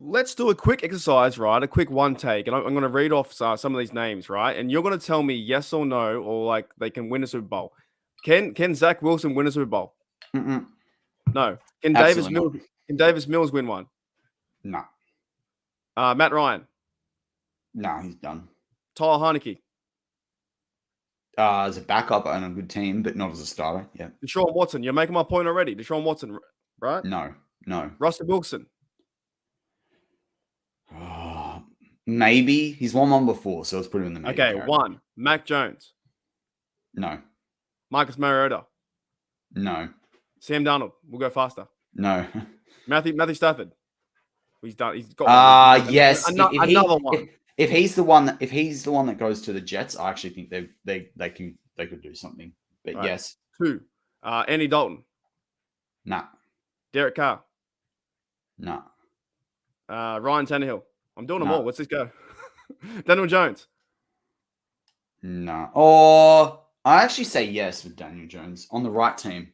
Let's do a quick exercise, right? A quick one take. And I'm going to read off some of these names, right? And you're going to tell me yes or no, or like they can win a Super Bowl. Can Zach Wilson win a Super Bowl? Mm-mm. No. Can Davis Mills win one? No. Matt Ryan? No, he's done. Tyler Heineke? As a backup on a good team, but not as a starter. Yeah. Deshaun Watson. You're making my point already. Deshaun Watson, right? No. Russell Wilson. Maybe. He's won one before, so let's put him in the maybe. Okay, one. Mac Jones. No. Marcus Mariota. No. Sam Darnold. We'll go faster. No. Matthew Stafford. He's done. He's got. Yes. Another one. If he's the one that goes to the Jets, I actually think they could do something. But right. Yes. 2. Andy Dalton. Nah. Derek Carr. Nah. Ryan Tannehill. I'm doing them all. Let's just go. Daniel Jones. No. Or I actually say yes with Daniel Jones on the right team.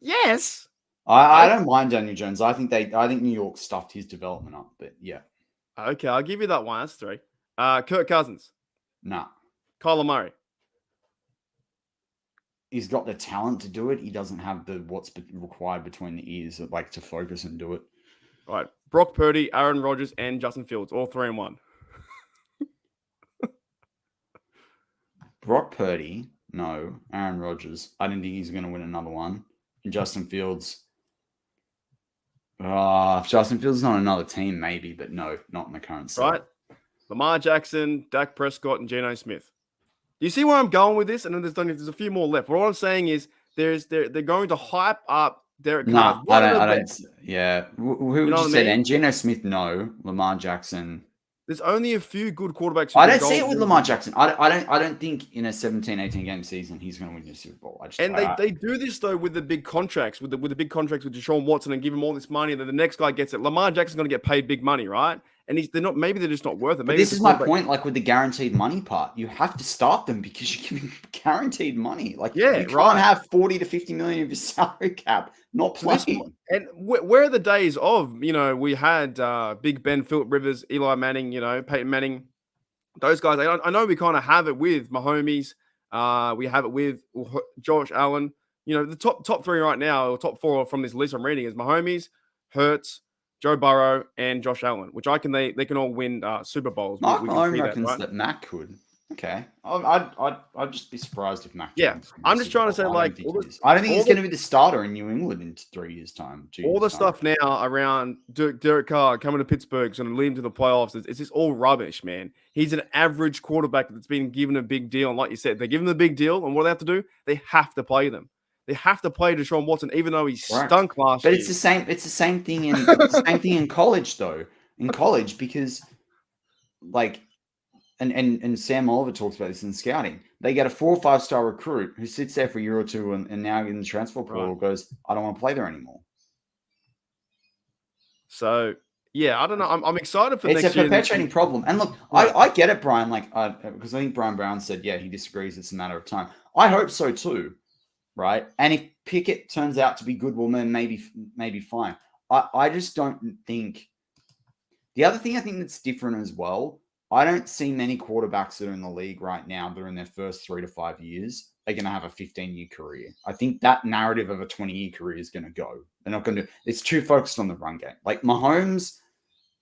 Yes. I don't mind Daniel Jones. I think New York stuffed his development up, but yeah. Okay, I'll give you that one. That's 3. Kirk Cousins. Nah. Kyler Murray. He's got the talent to do it. He doesn't have what's required between the ears to focus and do it. Right. Brock Purdy, Aaron Rodgers, and Justin Fields. All 3 and 1. Brock Purdy. No. Aaron Rodgers. I didn't think he's going to win another one. And Justin Fields. If Justin Fields is on another team, maybe, but no, not in the current setup. right? Lamar Jackson, Dak Prescott, and Geno Smith. Do you see where I'm going with this? And then there's a few more left. But what I'm saying is they're going to hype up Derek Carr. Nah, I don't. Yeah, who You would know you what I say mean? then? Geno Smith, no. Lamar Jackson. There's only a few good quarterbacks. Who I can don't see go it with Lamar Jackson. I don't think in a 17, 18 game season he's going to win the Super Bowl. They do this though with the big contracts, with the big contracts with Deshaun Watson and give him all this money, and then the next guy gets it. Lamar Jackson's going to get paid big money, right? And they're just not worth it. But Maybe this is my point, like with the guaranteed money part, you have to start them because you're giving guaranteed money. Like you can't have 40 to 50 million of your salary cap not playing. And where are the days of, we had Big Ben, Philip Rivers, Eli Manning, Peyton Manning, those guys. I know we kind of have it with Mahomes. We have it with Josh Allen. The top three right now, or top four from this list I'm reading is Mahomes, Hurts, Joe Burrow, and Josh Allen, which they can all win Super Bowls. Mark Malone reckons that Mac could. Okay, I'd just be surprised if Mac. Yeah, I'm just trying to say, I don't think he's going to be the starter in New England in 3 years' time. All the stuff now around Derek Carr coming to Pittsburgh and leading to the playoffs, it's just all rubbish, man. He's an average quarterback that's been given a big deal, and like you said, they give him the big deal, and what they have to do, they have to play them. They have to play Deshaun Watson, even though he stunk last year. But it's the same. It's the same thing in college, though. In college, because like, and Sam Oliver talks about this in scouting. They get a 4 or 5 star recruit who sits there for a year or two, and now in the transfer portal goes, "I don't want to play there anymore." So yeah, I don't know. I'm excited for next year. It's a perpetuating problem. And look, I get it, Brian. Like, because I think Brian Brown said, yeah, he disagrees. It's a matter of time. I hope so too. Right, and if Pickett turns out to be good, well, then maybe fine. I just don't think. The other thing I think that's different as well, I don't see many quarterbacks that are in the league right now that are in their first 3 to 5 years are going to have a 15-year career. I think that narrative of a 20-year career is going to go. They're not going to. It's too focused on the run game. Like Mahomes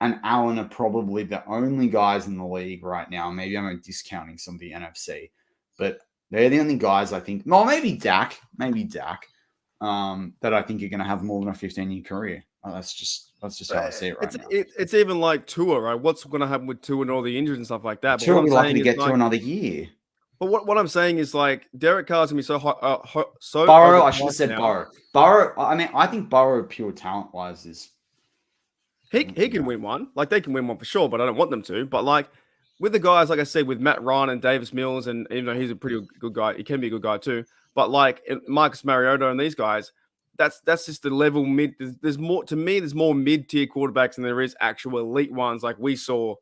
and Allen are probably the only guys in the league right now. Maybe I'm discounting some of the NFC, but they're the only guys I think. Well, maybe Dak, that I think are going to have more than a 15-year career. That's just how I see it right now. It's even like Tua, right? What's going to happen with Tua and all the injuries and stuff like that? Tua will be lucky to get to another year. But what I'm saying is, like, Derek Carr's going to be so high. Burrow, I should have said Burrow. Burrow, I mean, I think Burrow, pure talent-wise, is... He can win one. Like, they can win one for sure, but I don't want them to. But, like, with the guys, like I said, with Matt Ryan and Davis Mills, and even though he's a pretty good guy, he can be a good guy too. But like Marcus Mariota and these guys, that's just the level mid. There's more to me. There's more mid-tier quarterbacks than there is actual elite ones, like we saw,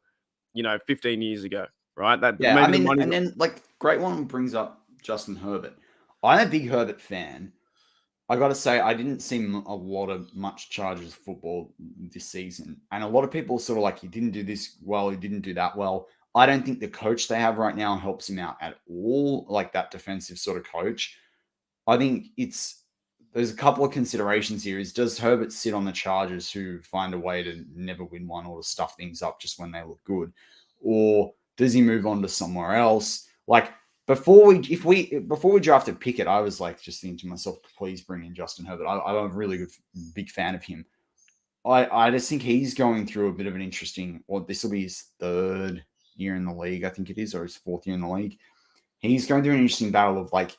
15 years ago, right? And then like great one brings up Justin Herbert. I'm a big Herbert fan. I got to say, I didn't see a lot of much Chargers football this season, and a lot of people sort of like, he didn't do this well, he didn't do that well. I don't think the coach they have right now helps him out at all, like that defensive sort of coach. I think there's a couple of considerations here. Does Herbert sit on the Chargers who find a way to never win one or to stuff things up just when they look good? Or does he move on to somewhere else? Like before we drafted Pickett, I was like just thinking to myself, please bring in Justin Herbert. I'm a really big fan of him. I just think he's going through a bit of an interesting, this will be his 3rd year in the league, I think it is, or his 4th year in the league. He's going through an interesting battle of like,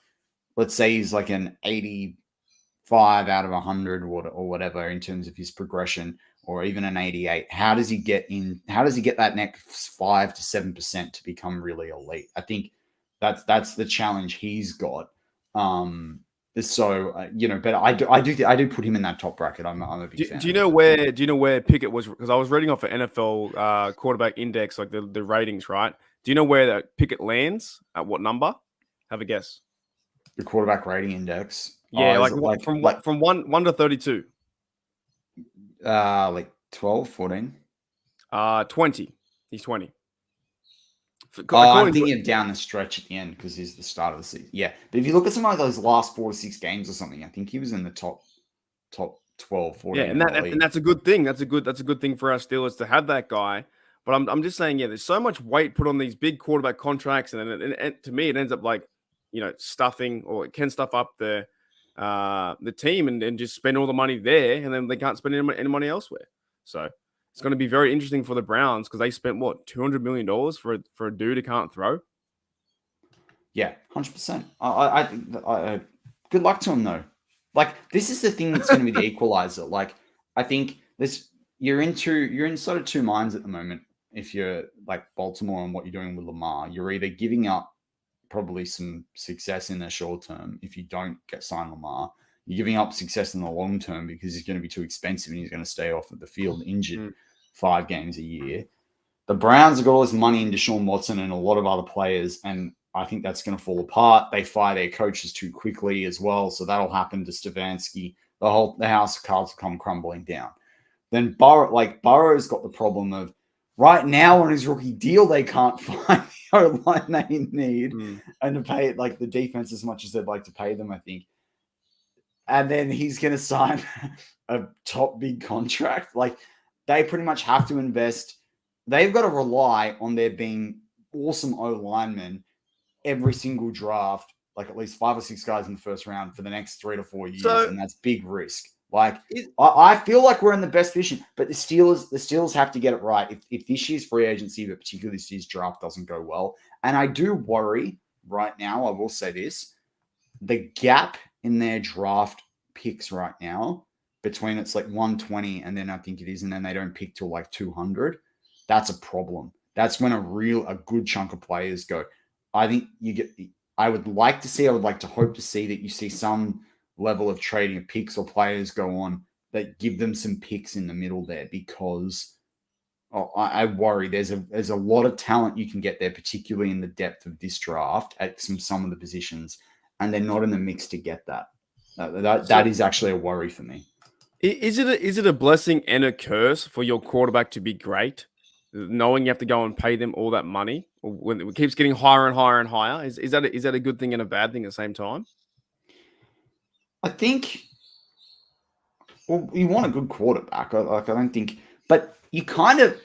let's say he's like an 85 out of 100 or whatever in terms of his progression, or even an 88. How does he get that next 5 to 7% to become really elite? I think that's the challenge he's got. So but I do put him in that top bracket. I'm a big fan. Do you know where Pickett was? Because I was reading off an NFL quarterback index, like the ratings, right? Do you know where that Pickett lands at what number? Have a guess. The quarterback rating index. Yeah, from 1 to 32. Like 12, 14. 20. He's 20. I'm thinking of down the stretch at the end because he's the start of the season. Yeah, but if you look at some of those last 4 to 6 games or something, I think he was in the top 12, 14. Yeah, and that's a good thing. That's a good thing for our Steelers to have that guy. But I'm just saying, yeah, there's so much weight put on these big quarterback contracts, and to me, it ends up like stuffing, or it can stuff up the the team and just spend all the money there, and then they can't spend any money elsewhere. So it's going to be very interesting for the Browns because they spent what $200 million for a dude who can't throw. Yeah, 100%. I think that good luck to him though. Like this is the thing that's going to be the equalizer. Like I think you're in sort of two minds at the moment. If you're like Baltimore and what you're doing with Lamar, you're either giving up probably some success in the short term if you don't get signed Lamar. You're giving up success in the long term because he's going to be too expensive and he's going to stay off of the field injured 5 games a year. The Browns have got all this money in Deshaun Watson and a lot of other players, and I think that's going to fall apart. They fire their coaches too quickly as well, so that'll happen to Stefanski. The house of cards will come crumbling down. Then Burrow's got the problem of right now on his rookie deal, they can't find the O-line they need and to pay it like the defense as much as they'd like to pay them, I think. And then he's going to sign a top big contract. Like they pretty much have to invest. They've got to rely on there being awesome O-linemen every single draft, like at least 5 or 6 guys in the first round for the next 3 to 4 years. And that's big risk. Like I feel like we're in the best position, but the Steelers have to get it right. If this year's free agency, but particularly this year's draft doesn't go well, and I do worry right now, I will say this, the gap in their draft picks right now between it's like 120 and then I think it is, and then they don't pick till like 200. That's a problem. That's when a good chunk of players go. I think I would like to hope to see that you see some level of trading of picks or players go on that give them some picks in the middle there because I worry there's a lot of talent you can get there, particularly in the depth of this draft at some of the positions, and they're not in the mix to get that. That is actually a worry for me. Is it a blessing and a curse for your quarterback to be great, knowing you have to go and pay them all that money when it keeps getting higher and higher and higher? Is that a good thing and a bad thing at the same time? I think, well, you want a good quarterback. I don't think, but you kind of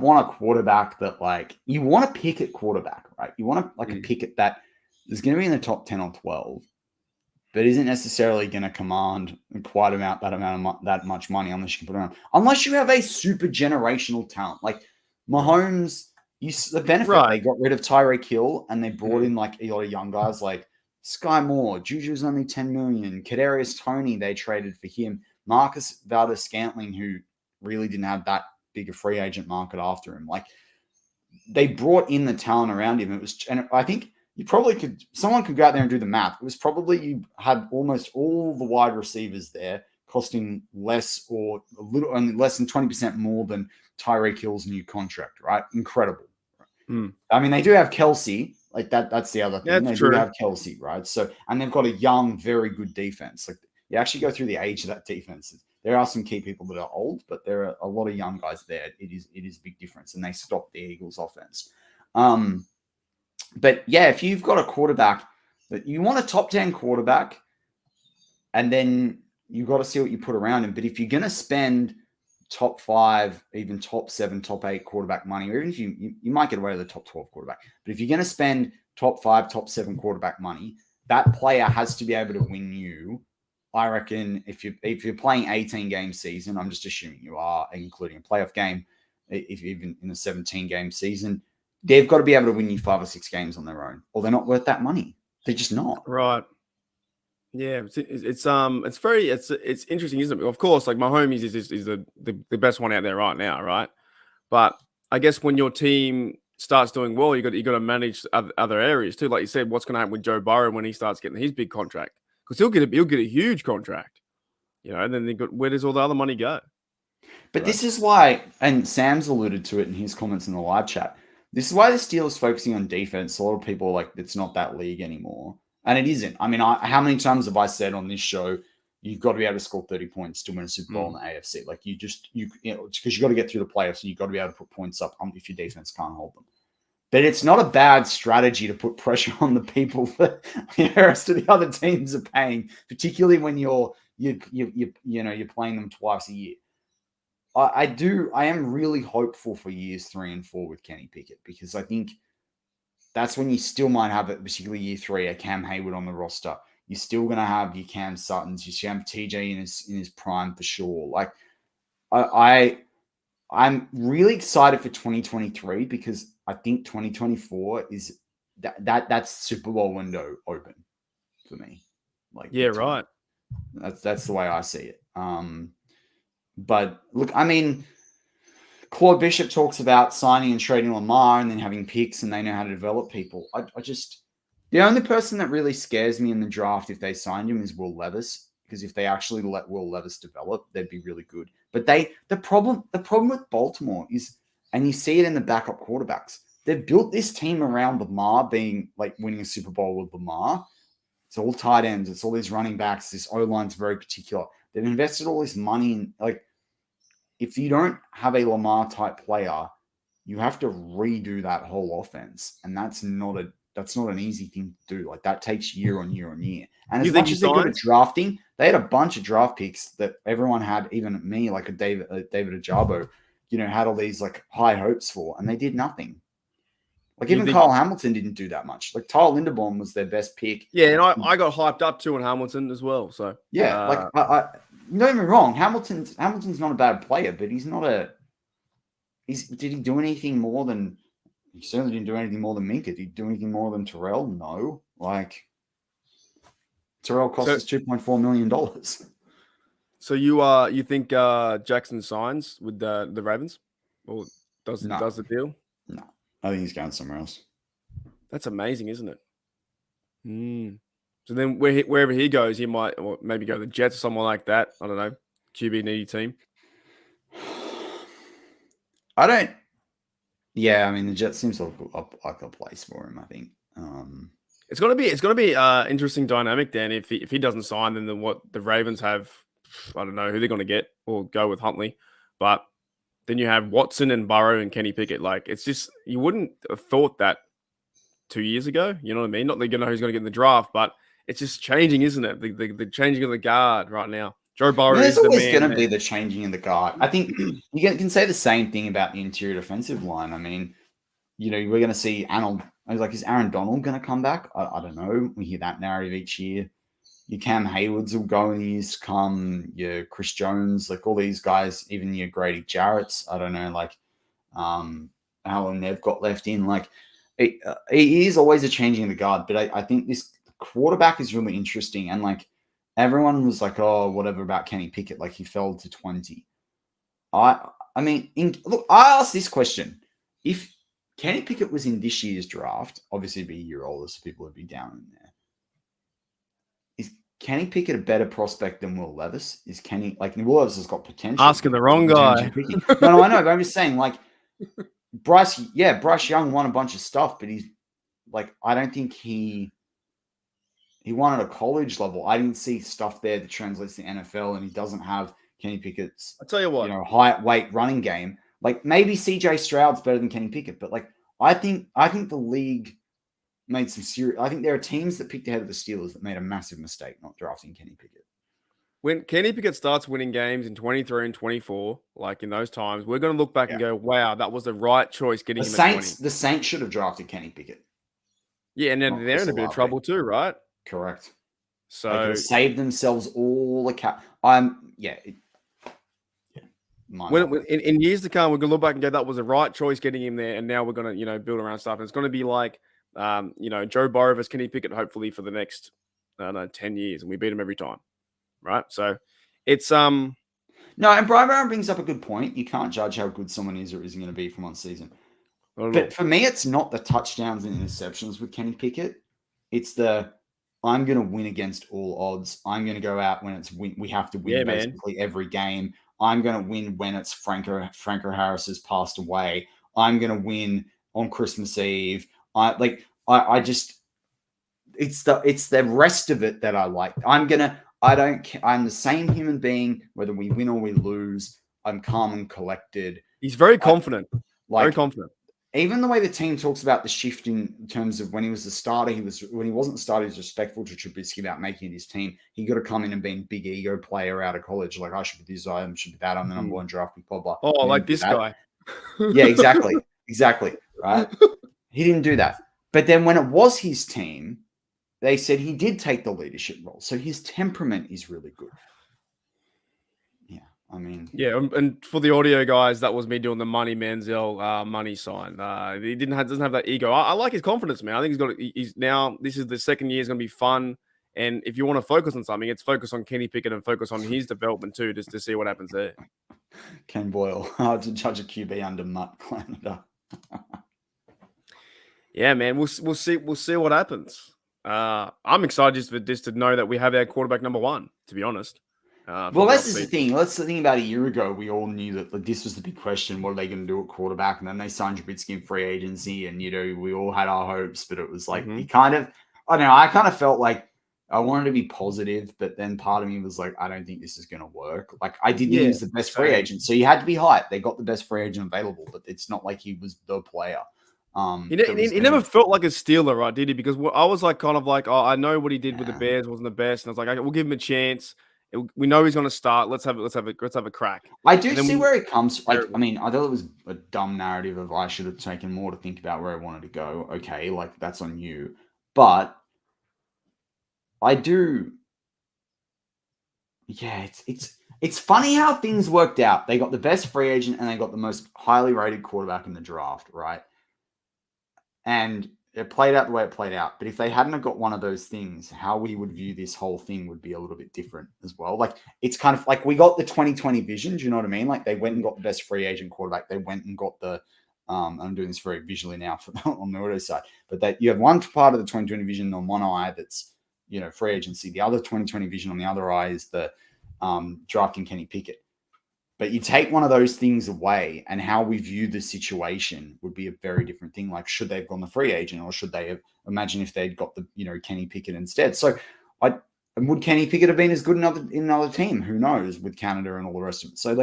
want a quarterback that like you want to pick at quarterback, right? You want a pick at that is going to be in the top 10 or 12, but isn't necessarily going to command quite that much money unless you can put it on. Unless you have a super generational talent like Mahomes. The benefit they got rid of Tyreek Hill and they brought in like a lot of young guys like Sky Moore, Juju's only $10 million. Kadarius Toney, they traded for him. Marcus Valdes-Scantling, who really didn't have that big a free agent market after him. Like they brought in the talent around him. And I think someone could go out there and do the math. It was probably you had almost all the wide receivers there costing less or only less than 20% more than Tyreek Hill's new contract, right? Incredible. I mean, they do have Kelsey. Like that's the other thing. That's they true. do have Kelsey, right? So, and they've got a young, very good defense. Like you actually go through the age of that defense. There are some key people that are old, but there are a lot of young guys there. It is a big difference, and they stop the Eagles' offense. But yeah, if you've got a quarterback that you want a top 10 quarterback, and then you've got to see what you put around him. But if you're going to spend top 5, even top 7, top 8 quarterback money, or even if you might get away with the top 12 quarterback. But if you're going to spend top 5, top 7 quarterback money, that player has to be able to win you. I reckon if you're playing 18-game season, I'm just assuming you are, including a playoff game, if even in a 17-game season, they've got to be able to win you 5 or 6 games on their own, or they're not worth that money. They're just not. Right. Yeah, it's interesting, isn't it? Of course, like Mahomes is the best one out there right now, right? But I guess when your team starts doing well, you got to manage other areas too. Like you said, what's going to happen with Joe Burrow when he starts getting his big contract? Because he'll get a huge contract, And then where does all the other money go? But This is why, and Sam's alluded to it in his comments in the live chat. This is why the Steelers focusing on defense. A lot of people are like, it's not that league anymore. And it isn't. I mean, how many times have I said on this show, you've got to be able to score 30 points to win a Super Bowl in the AFC? Like because you got to get through the playoffs and you've got to be able to put points up if your defense can't hold them. But it's not a bad strategy to put pressure on the people that the rest of the other teams are paying, particularly when you're playing them twice a year. I am really hopeful for years 3 and 4 with Kenny Pickett because I think that's when you still might have it, particularly year 3, a Cam Hayward on the roster. You're still going to have your Cam Suttons. You have TJ in his prime for sure. Like, I'm really excited for 2023 because I think 2024 is that's Super Bowl window open for me. Like, Yeah, right. That's the way I see it. But look, I mean, Claude Bishop talks about signing and trading Lamar and then having picks, and they know how to develop people. I just, the only person that really scares me in the draft if they signed him is Will Levis, because if they actually let Will Levis develop, they'd be really good. But the problem with Baltimore is, and you see it in the backup quarterbacks, they've built this team around Lamar being like winning a Super Bowl with Lamar. It's all tight ends. It's all these running backs. This O-line's very particular. They've invested all this money in, like, if you don't have a Lamar type player, you have to redo that whole offense, and that's not an easy thing to do. Like, that takes year on year on year. And as much as they're good at drafting, they had a bunch of draft picks that everyone had, even me, like a David Ajabo, had all these like high hopes for, and they did nothing. Like, even Kyle Hamilton didn't do that much. Like, Tyler Linderbaum was their best pick. Yeah, and I got hyped up too on Hamilton as well. So yeah, like don't get me wrong, Hamilton's not a bad player, but he's not a. Did he do anything more than? He certainly didn't do anything more than Minka. Did he do anything more than Terrell? No. Like, Terrell cost us $2.4 million. So you think Jackson signs with the Ravens, or does the deal? No, I think he's going somewhere else. That's amazing, isn't it? So then wherever he goes, he might maybe go to the Jets or someone like that. I don't know, QB needy team. I don't. Yeah, I mean, the Jets seems like a place for him. I think it's gonna be interesting dynamic then if he doesn't sign, then what the Ravens have. I don't know who they're going to get or go with Huntley, but then you have Watson and Burrow and Kenny Pickett. Like, it's just, you wouldn't have thought that 2 years ago. You know what I mean? Not that you know who's going to get in the draft, but it's just changing, isn't it? The changing of the guard right now. Joe Burrow is the man. There's always going to be the changing in the guard. I think you can say the same thing about the interior defensive line. I mean, we're going to see Arnold. I was like, is Aaron Donald going to come back? I don't know. We hear that narrative each year. Your Cam Haywards will go in the years to come. Your Chris Jones, like all these guys, even your Grady Jarrett's. I don't know, like how long they've got left in. Like, it is always a changing of the guard, but I think this quarterback is really interesting. And like, everyone was like, oh, whatever about Kenny Pickett, like he fell to 20. I mean, look, I asked this question: if Kenny Pickett was in this year's draft, obviously it'd be a year older, so people would be down in there. Kenny Pickett a better prospect than Will Levis? Is Kenny, like, Will Levis has got potential. Asking the wrong guy. No, I know, but I'm just saying, like, Bryce Young won a bunch of stuff, but he's like, I don't think he won at a college level. I didn't see stuff there that translates to NFL, and he doesn't have Kenny Pickett's, I'll tell you what, height, weight, running game. Like, maybe CJ Stroud's better than Kenny Pickett, but like, I think the league made some serious. I think there are teams that picked ahead of the Steelers that made a massive mistake not drafting Kenny Pickett. When Kenny Pickett starts winning games in 23 and 24, like in those times, we're going to look back and go, wow, that was the right choice getting him at 20. The Saints should have drafted Kenny Pickett. Yeah, and then they're in a bit of trouble too, right? Correct. So they could have saved themselves all the cap. In years to come, we're going to look back and go, that was the right choice getting him there, and now we're going to, build around stuff. And it's going to be like, Joe Burrow versus Kenny Pickett, hopefully for the next, 10 years, and we beat him every time, right? So it's no, and Brian Brown brings up a good point. You can't judge how good someone is or isn't going to be from one season. But for me, it's not the touchdowns and interceptions with Kenny Pickett. It's I'm going to win against all odds. I'm going to go out when we have to win basically every game. I'm going to win when it's Franco Harris has passed away. I'm going to win on Christmas Eve. It's the rest of it that I like. I'm the same human being, whether we win or we lose. I'm calm and collected. He's very confident. Very confident. Even the way the team talks about the shift in terms of when he was the starter, when he wasn't the starter, he was respectful to Trubisky about making it his team. He got to come in and being big ego player out of college. Like, I should be this, I should be that. I'm the number one draft pick, blah, blah. Oh, like this guy. Yeah, exactly. Exactly. Right. He didn't do that. But then when it was his team, they said he did take the leadership role. So his temperament is really good. Yeah, I mean. Yeah, and for the audio guys, that was me doing the Money Manziel money sign. He doesn't have that ego. I like his confidence, man. I think he's now, this is the second year, it's going to be fun. And if you want to focus on something, it's focus on Kenny Pickett and focus on his development too, just to see what happens there. Ken Boyle, hard to judge a QB under Matt Canada. Yeah, man, we'll see what happens. I'm excited just to know that we have our quarterback number one, to be honest. Well, this is the thing. Let's think about a year ago. We all knew that this was the big question. What are they going to do at quarterback? And then they signed Trubisky in free agency, and we all had our hopes, but it was like I kind of felt like I wanted to be positive, but then part of me was like, I don't think this is going to work. Like I didn't use the best free agent, so you had to be hyped. They got the best free agent available, but it's not like he was the player. He never felt like a Steeler, right? Did he? Because I was like, kind of like, oh, I know what he did with the Bears wasn't the best, and I was like, okay, we'll give him a chance. We know he's going to start. Let's have a crack. I do see where it comes. Like, I mean, I thought it was a dumb narrative of I should have taken more to think about where I wanted to go. Okay, like that's on you, but I do. Yeah, it's funny how things worked out. They got the best free agent and they got the most highly rated quarterback in the draft, right? And it played out the way it played out. But if they hadn't have got one of those things, how we would view this whole thing would be a little bit different as well. Like, it's kind of like we got the 2020 vision. Do you know what I mean? Like, they went and got the best free agent quarterback. They went and got the I'm doing this very visually now on the auto side. But that you have one part of the 2020 vision on one eye that's, free agency. The other 2020 vision on the other eye is the drafting Kenny Pickett. But you take one of those things away and how we view the situation would be a very different thing. Like, should they have gone the free agent or should they have, imagine if they'd got the, Kenny Pickett instead. So would Kenny Pickett have been as good in another team? Who knows, with Canada and all the rest of it. So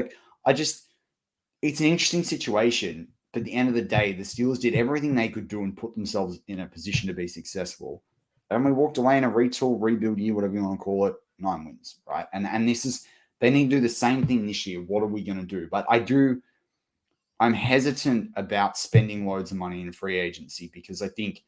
it's an interesting situation. But at the end of the day, the Steelers did everything they could do and put themselves in a position to be successful. And we walked away in a retool, rebuild year, whatever you want to call it, 9 wins, right? And this is, they need to do the same thing this year. What are we going to do? But I'm hesitant about spending loads of money in free agency because I think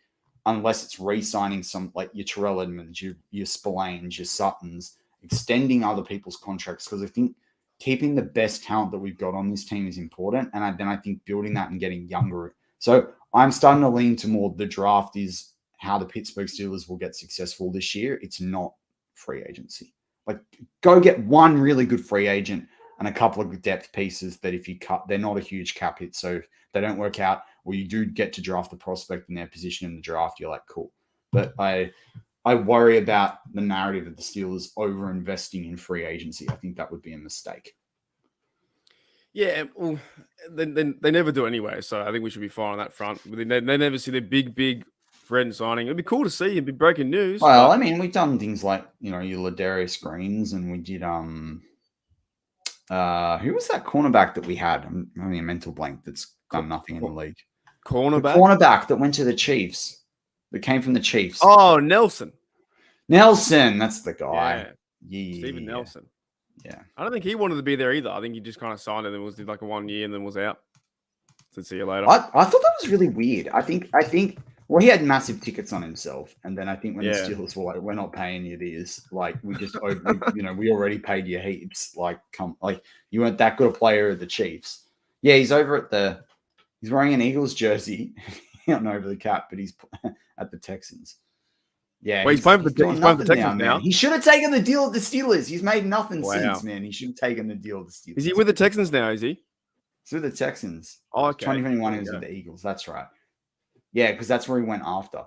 unless it's re-signing some, like your Terrell Edmonds, your Spillanes, your Suttons, extending other people's contracts, because I think keeping the best talent that we've got on this team is important. And then I think building that and getting younger. So I'm starting to lean to more the draft is how the Pittsburgh Steelers will get successful this year. It's not free agency. Like, go get one really good free agent and a couple of depth pieces that if you cut, they're not a huge cap hit. So if they don't work out, or you do get to draft the prospect in their position in the draft, you're like, cool. But I worry about the narrative of the Steelers over-investing in free agency. I think that would be a mistake. Yeah, well, they never do anyway. So I think we should be fine on that front. They never see the big friend signing. It'd be cool to see. It'd be breaking news. Well, I mean, we've done things like, your Ladarius Greens, and we did who was that cornerback that we had? I'm having a mental blank that's done nothing in the league. Cornerback that went to the Chiefs. That came from the Chiefs. Oh, Nelson, that's the guy. Yeah. Steven Nelson. Yeah. I don't think he wanted to be there either. I think he just kind of signed it and did like a 1 year and then was out. So see you later. I thought that was really weird. I think well, he had massive tickets on himself, and then I think when the Steelers were like, "We're not paying you this. Like, we just, we already paid you heaps. Like, come, like, you weren't that good a player at the Chiefs." Yeah, he's over he's wearing an Eagles jersey, not over the cap, but he's at the Texans. Yeah, he's playing for the Texans now. He should have taken the deal at the Steelers. He's made nothing since, man. He should have taken the deal at the Steelers. Is he with the Texans now? Is he? He's with the Texans. Oh, okay. 2021, he was with the Eagles. That's right. Yeah, because that's where he went after.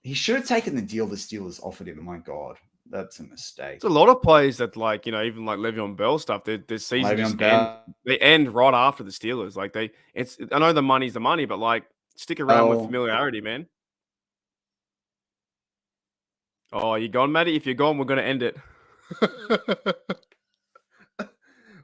He should have taken the deal the Steelers offered him. My God, that's a mistake. It's a lot of plays that, like, even like Le'Veon Bell stuff. Their season they end right after the Steelers. Like I know the money's the money, but like stick around with familiarity, man. Oh, you gone, Matty? If you're gone, we're going to end it.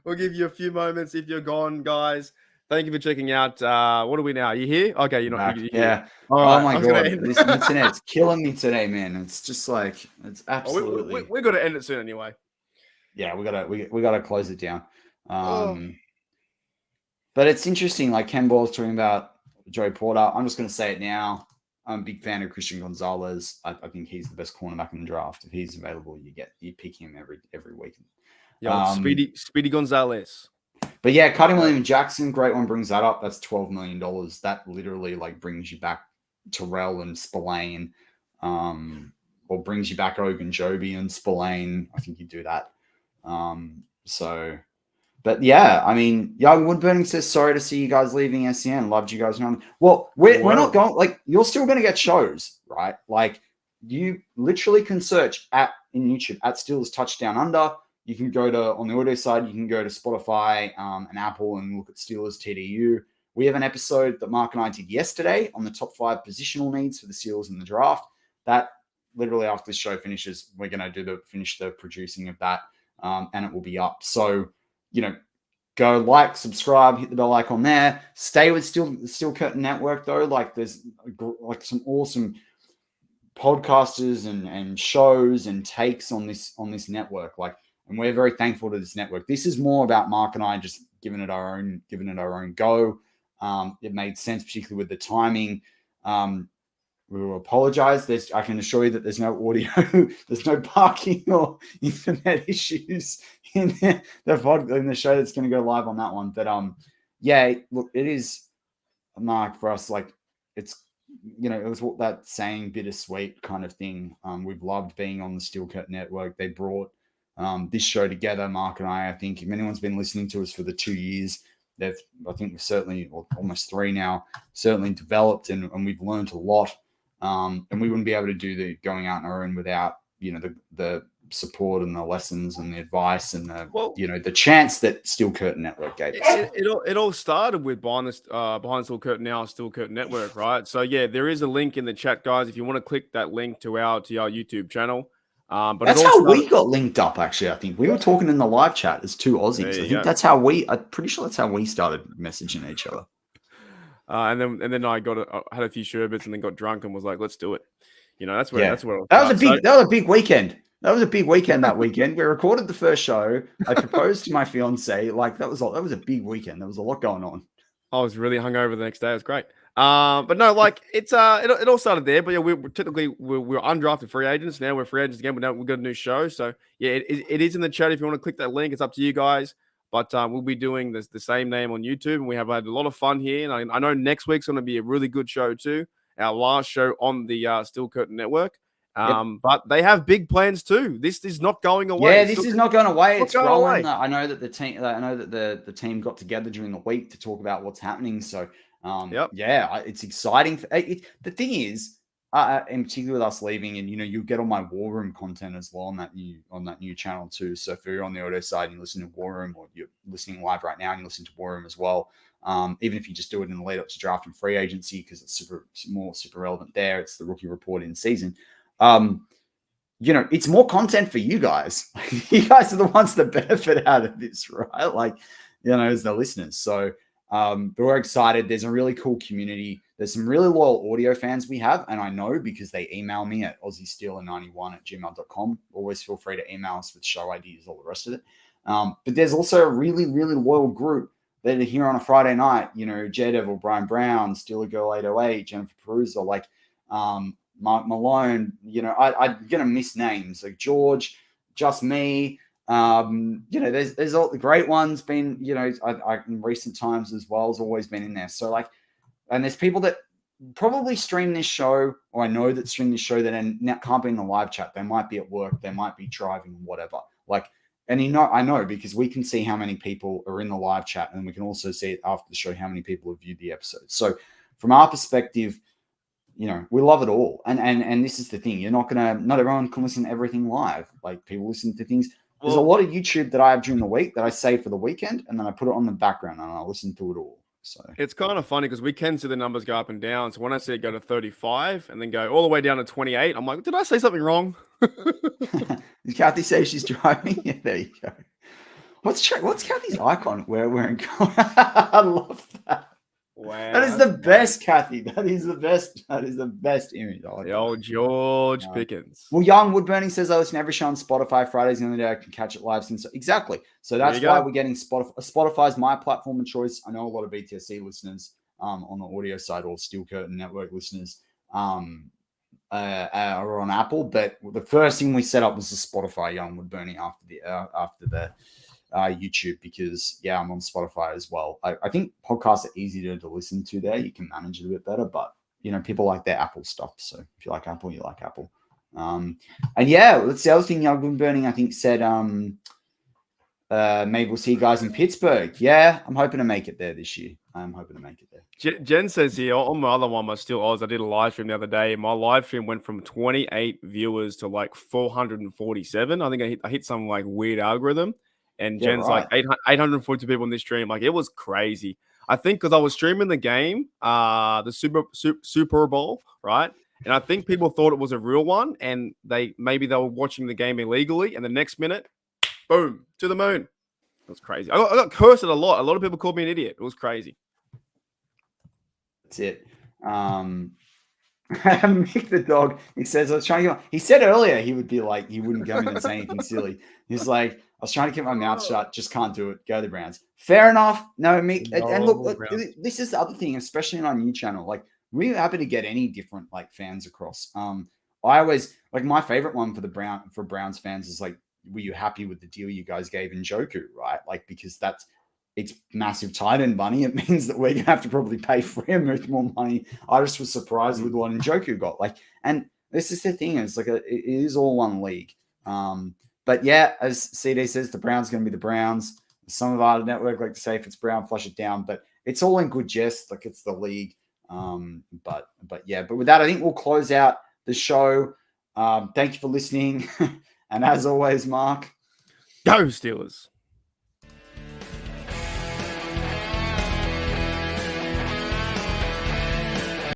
We'll give you a few moments if you're gone, guys. Thank you for checking out. What are we now? Are you here? Okay, you're not. You're yeah. Oh my God, this internet's killing me today, man. It's just like it's absolutely. We're going to end it soon anyway. Yeah, we gotta close it down. But it's interesting. Like Ken Ball's talking about Joey Porter. I'm just going to say it now. I'm a big fan of Christian Gonzalez. I think he's the best cornerback in the draft. If he's available, you pick him every week. Yo, Speedy Gonzalez. But yeah, cutting William Jackson, great one, brings that up. That's $12 million. That literally like brings you back Terrell and Spillane, or brings you back Ogunjobi and Spillane. I think you do that. But yeah, I mean, Young Woodburning says, sorry to see you guys leaving SEN. Loved you guys. Well, we're not going, like, you're still going to get shows, right? Like, you literally can search in YouTube at Steelers Touchdown Under. You can go to, on the audio side, you can go to Spotify and Apple and look at Steelers TDU. We have an episode that Mark and I did yesterday on the top 5 positional needs for the Steelers in the draft. That literally after this show finishes, we're going to finish the producing of that, and it will be up. So, go like, subscribe, hit the bell icon there. Stay with Steel Curtain Network though. Like there's like some awesome podcasters and shows and takes on this network. Like, and we're very thankful to this network. This is more about Mark and I just giving it our own go. It made sense, particularly with the timing. We will apologize. I can assure you that there's no audio, there's no parking or internet issues in the show that's going to go live on that one. But yeah, look, it is, Mark, for us, like it's, it was what that saying, bittersweet kind of thing. We've loved being on the Steel Curtain Network. They brought this show together, Mark and I think if anyone's been listening to us for the 2 years, I think we've certainly, or almost 3 now, certainly developed and we've learned a lot. And we wouldn't be able to do the going out on our own without, the support and the lessons and the advice and the chance that Steel Curtain Network gave us. It all started with behind Steel Curtain, now Steel Curtain Network, right? So yeah, there is a link in the chat, guys. If you want to click that link to our YouTube channel. But that's how we got linked up. Actually, I think we were talking in the live chat as 2 Aussies. I think that's how I'm pretty sure that's how we started messaging each other. And then I had a few sherbets and then got drunk and was like, let's do it. That was a big weekend. That was a big weekend that weekend. We recorded the first show. I proposed to my fiance. Like that was a big weekend. There was a lot going on. I was really hungover the next day. It was great. But no, like it's it all started there. But yeah, we're undrafted free agents. Now we're free agents again. We've got a new show. So yeah, it is in the chat. If you want to click that link, it's up to you guys. But we'll be doing the same name on YouTube, and we have had a lot of fun here. And I know next week's going to be a really good show too. Our last show on the Steel Curtain Network. But they have big plans too. This is not going away. Yeah, this is not going away. It's growing. I know that the team got together during the week to talk about what's happening. So yeah, it's exciting. The thing is, and particularly with us leaving, and you'll get all my War Room content as well on that new channel too. So if you're on the audio side and you listen to War Room, or you're listening live right now and you listen to War Room as well, even if you just do it in the lead up to draft and free agency, because it's super relevant there. It's the rookie report in season. It's more content for you guys. You guys are the ones that benefit out of this, right? Like, as the listeners. So but we're excited. There's a really cool community. There's some really loyal audio fans we have, and I know because they email me at aussiesteeler91@gmail.com. Always feel free to email us with show ideas, all the rest of it. But there's also a really, really loyal group that are here on a Friday night. J-Devil, Brian Brown, Steeler Girl 808, Jennifer Perusa, like Mark Malone. I'm gonna miss names like George, just me. There's all the great ones been, I in recent times as well has always been in there. So like, and there's people that probably stream this show, or I know that stream this show that can't be in the live chat. They might be at work, they might be driving, whatever. Like, and I know because we can see how many people are in the live chat, and we can also see after the show how many people have viewed the episode. So from our perspective, we love it all. And this is the thing. Not everyone can listen to everything live. Like people listen to things. There's a lot of YouTube that I have during the week that I save for the weekend, and then I put it on the background and I listen to it all. So it's kind of funny because we can see the numbers go up and down. So when I see it go to 35 and then go all the way down to 28, I'm like, did I say something wrong? Did Kathy say she's driving? Yeah, there you go. What's Kathy's icon? Where we're in. I love that. Wow, that is the best, Kathy. That is the best image. The old George Pickens. Well, Young Woodburning says I listen to every show on Spotify. Friday's the only day I can catch it live. Exactly. So that's why we're getting Spotify. Spotify's my platform of choice. I know a lot of BTSC listeners on the audio side, or Steel Curtain Network listeners or on Apple. But the first thing we set up was the Spotify Young Wood Burning after the YouTube, because I'm on Spotify as well. I think podcasts are easier to listen to there. You can manage it a bit better, but people like their Apple stuff. So if you like Apple, you like Apple. And that's the other thing. Young Wood Burning, I think, said maybe we'll see you guys in Pittsburgh. Yeah, I'm hoping to make it there this year. I'm hoping to make it there. Jen says here on my other one, my Still Oz, I did a live stream the other day. My live stream went from 28 viewers to like 447. I think I hit some like weird algorithm. And Jen's like 842 people in this stream. Like, it was crazy. I think because I was streaming the game, the Super Bowl, right? And I think people thought it was a real one, and maybe they were watching the game illegally, and the next minute, boom, to the moon. It was crazy. I got cursed a lot. A lot of people called me an idiot. It was crazy. That's it. Mick the dog, he says, I was trying to get he said earlier he would be like, he wouldn't go in and say anything silly. He's like, I was trying to keep my mouth shut, just can't do it. Go the Browns. Fair enough. No, Mick. And look, this is the other thing, especially on our new channel. Like, we're happy to get any different like fans across. I always like, my favorite one for Browns fans is like, were you happy with the deal you guys gave in Njoku, right? Like, because it's massive tight end money. It means that we're going to have to probably pay for him more money. I just was surprised with what Njoku got. Like, and this is the thing. It's like it is all one league. But yeah, as CD says, the Browns going to be the Browns. Some of our network like to say, if it's Brown, flush it down. But it's all in good jest. Like, it's the league. But with that, I think we'll close out the show. Thank you for listening. And as always, Mark, go Steelers.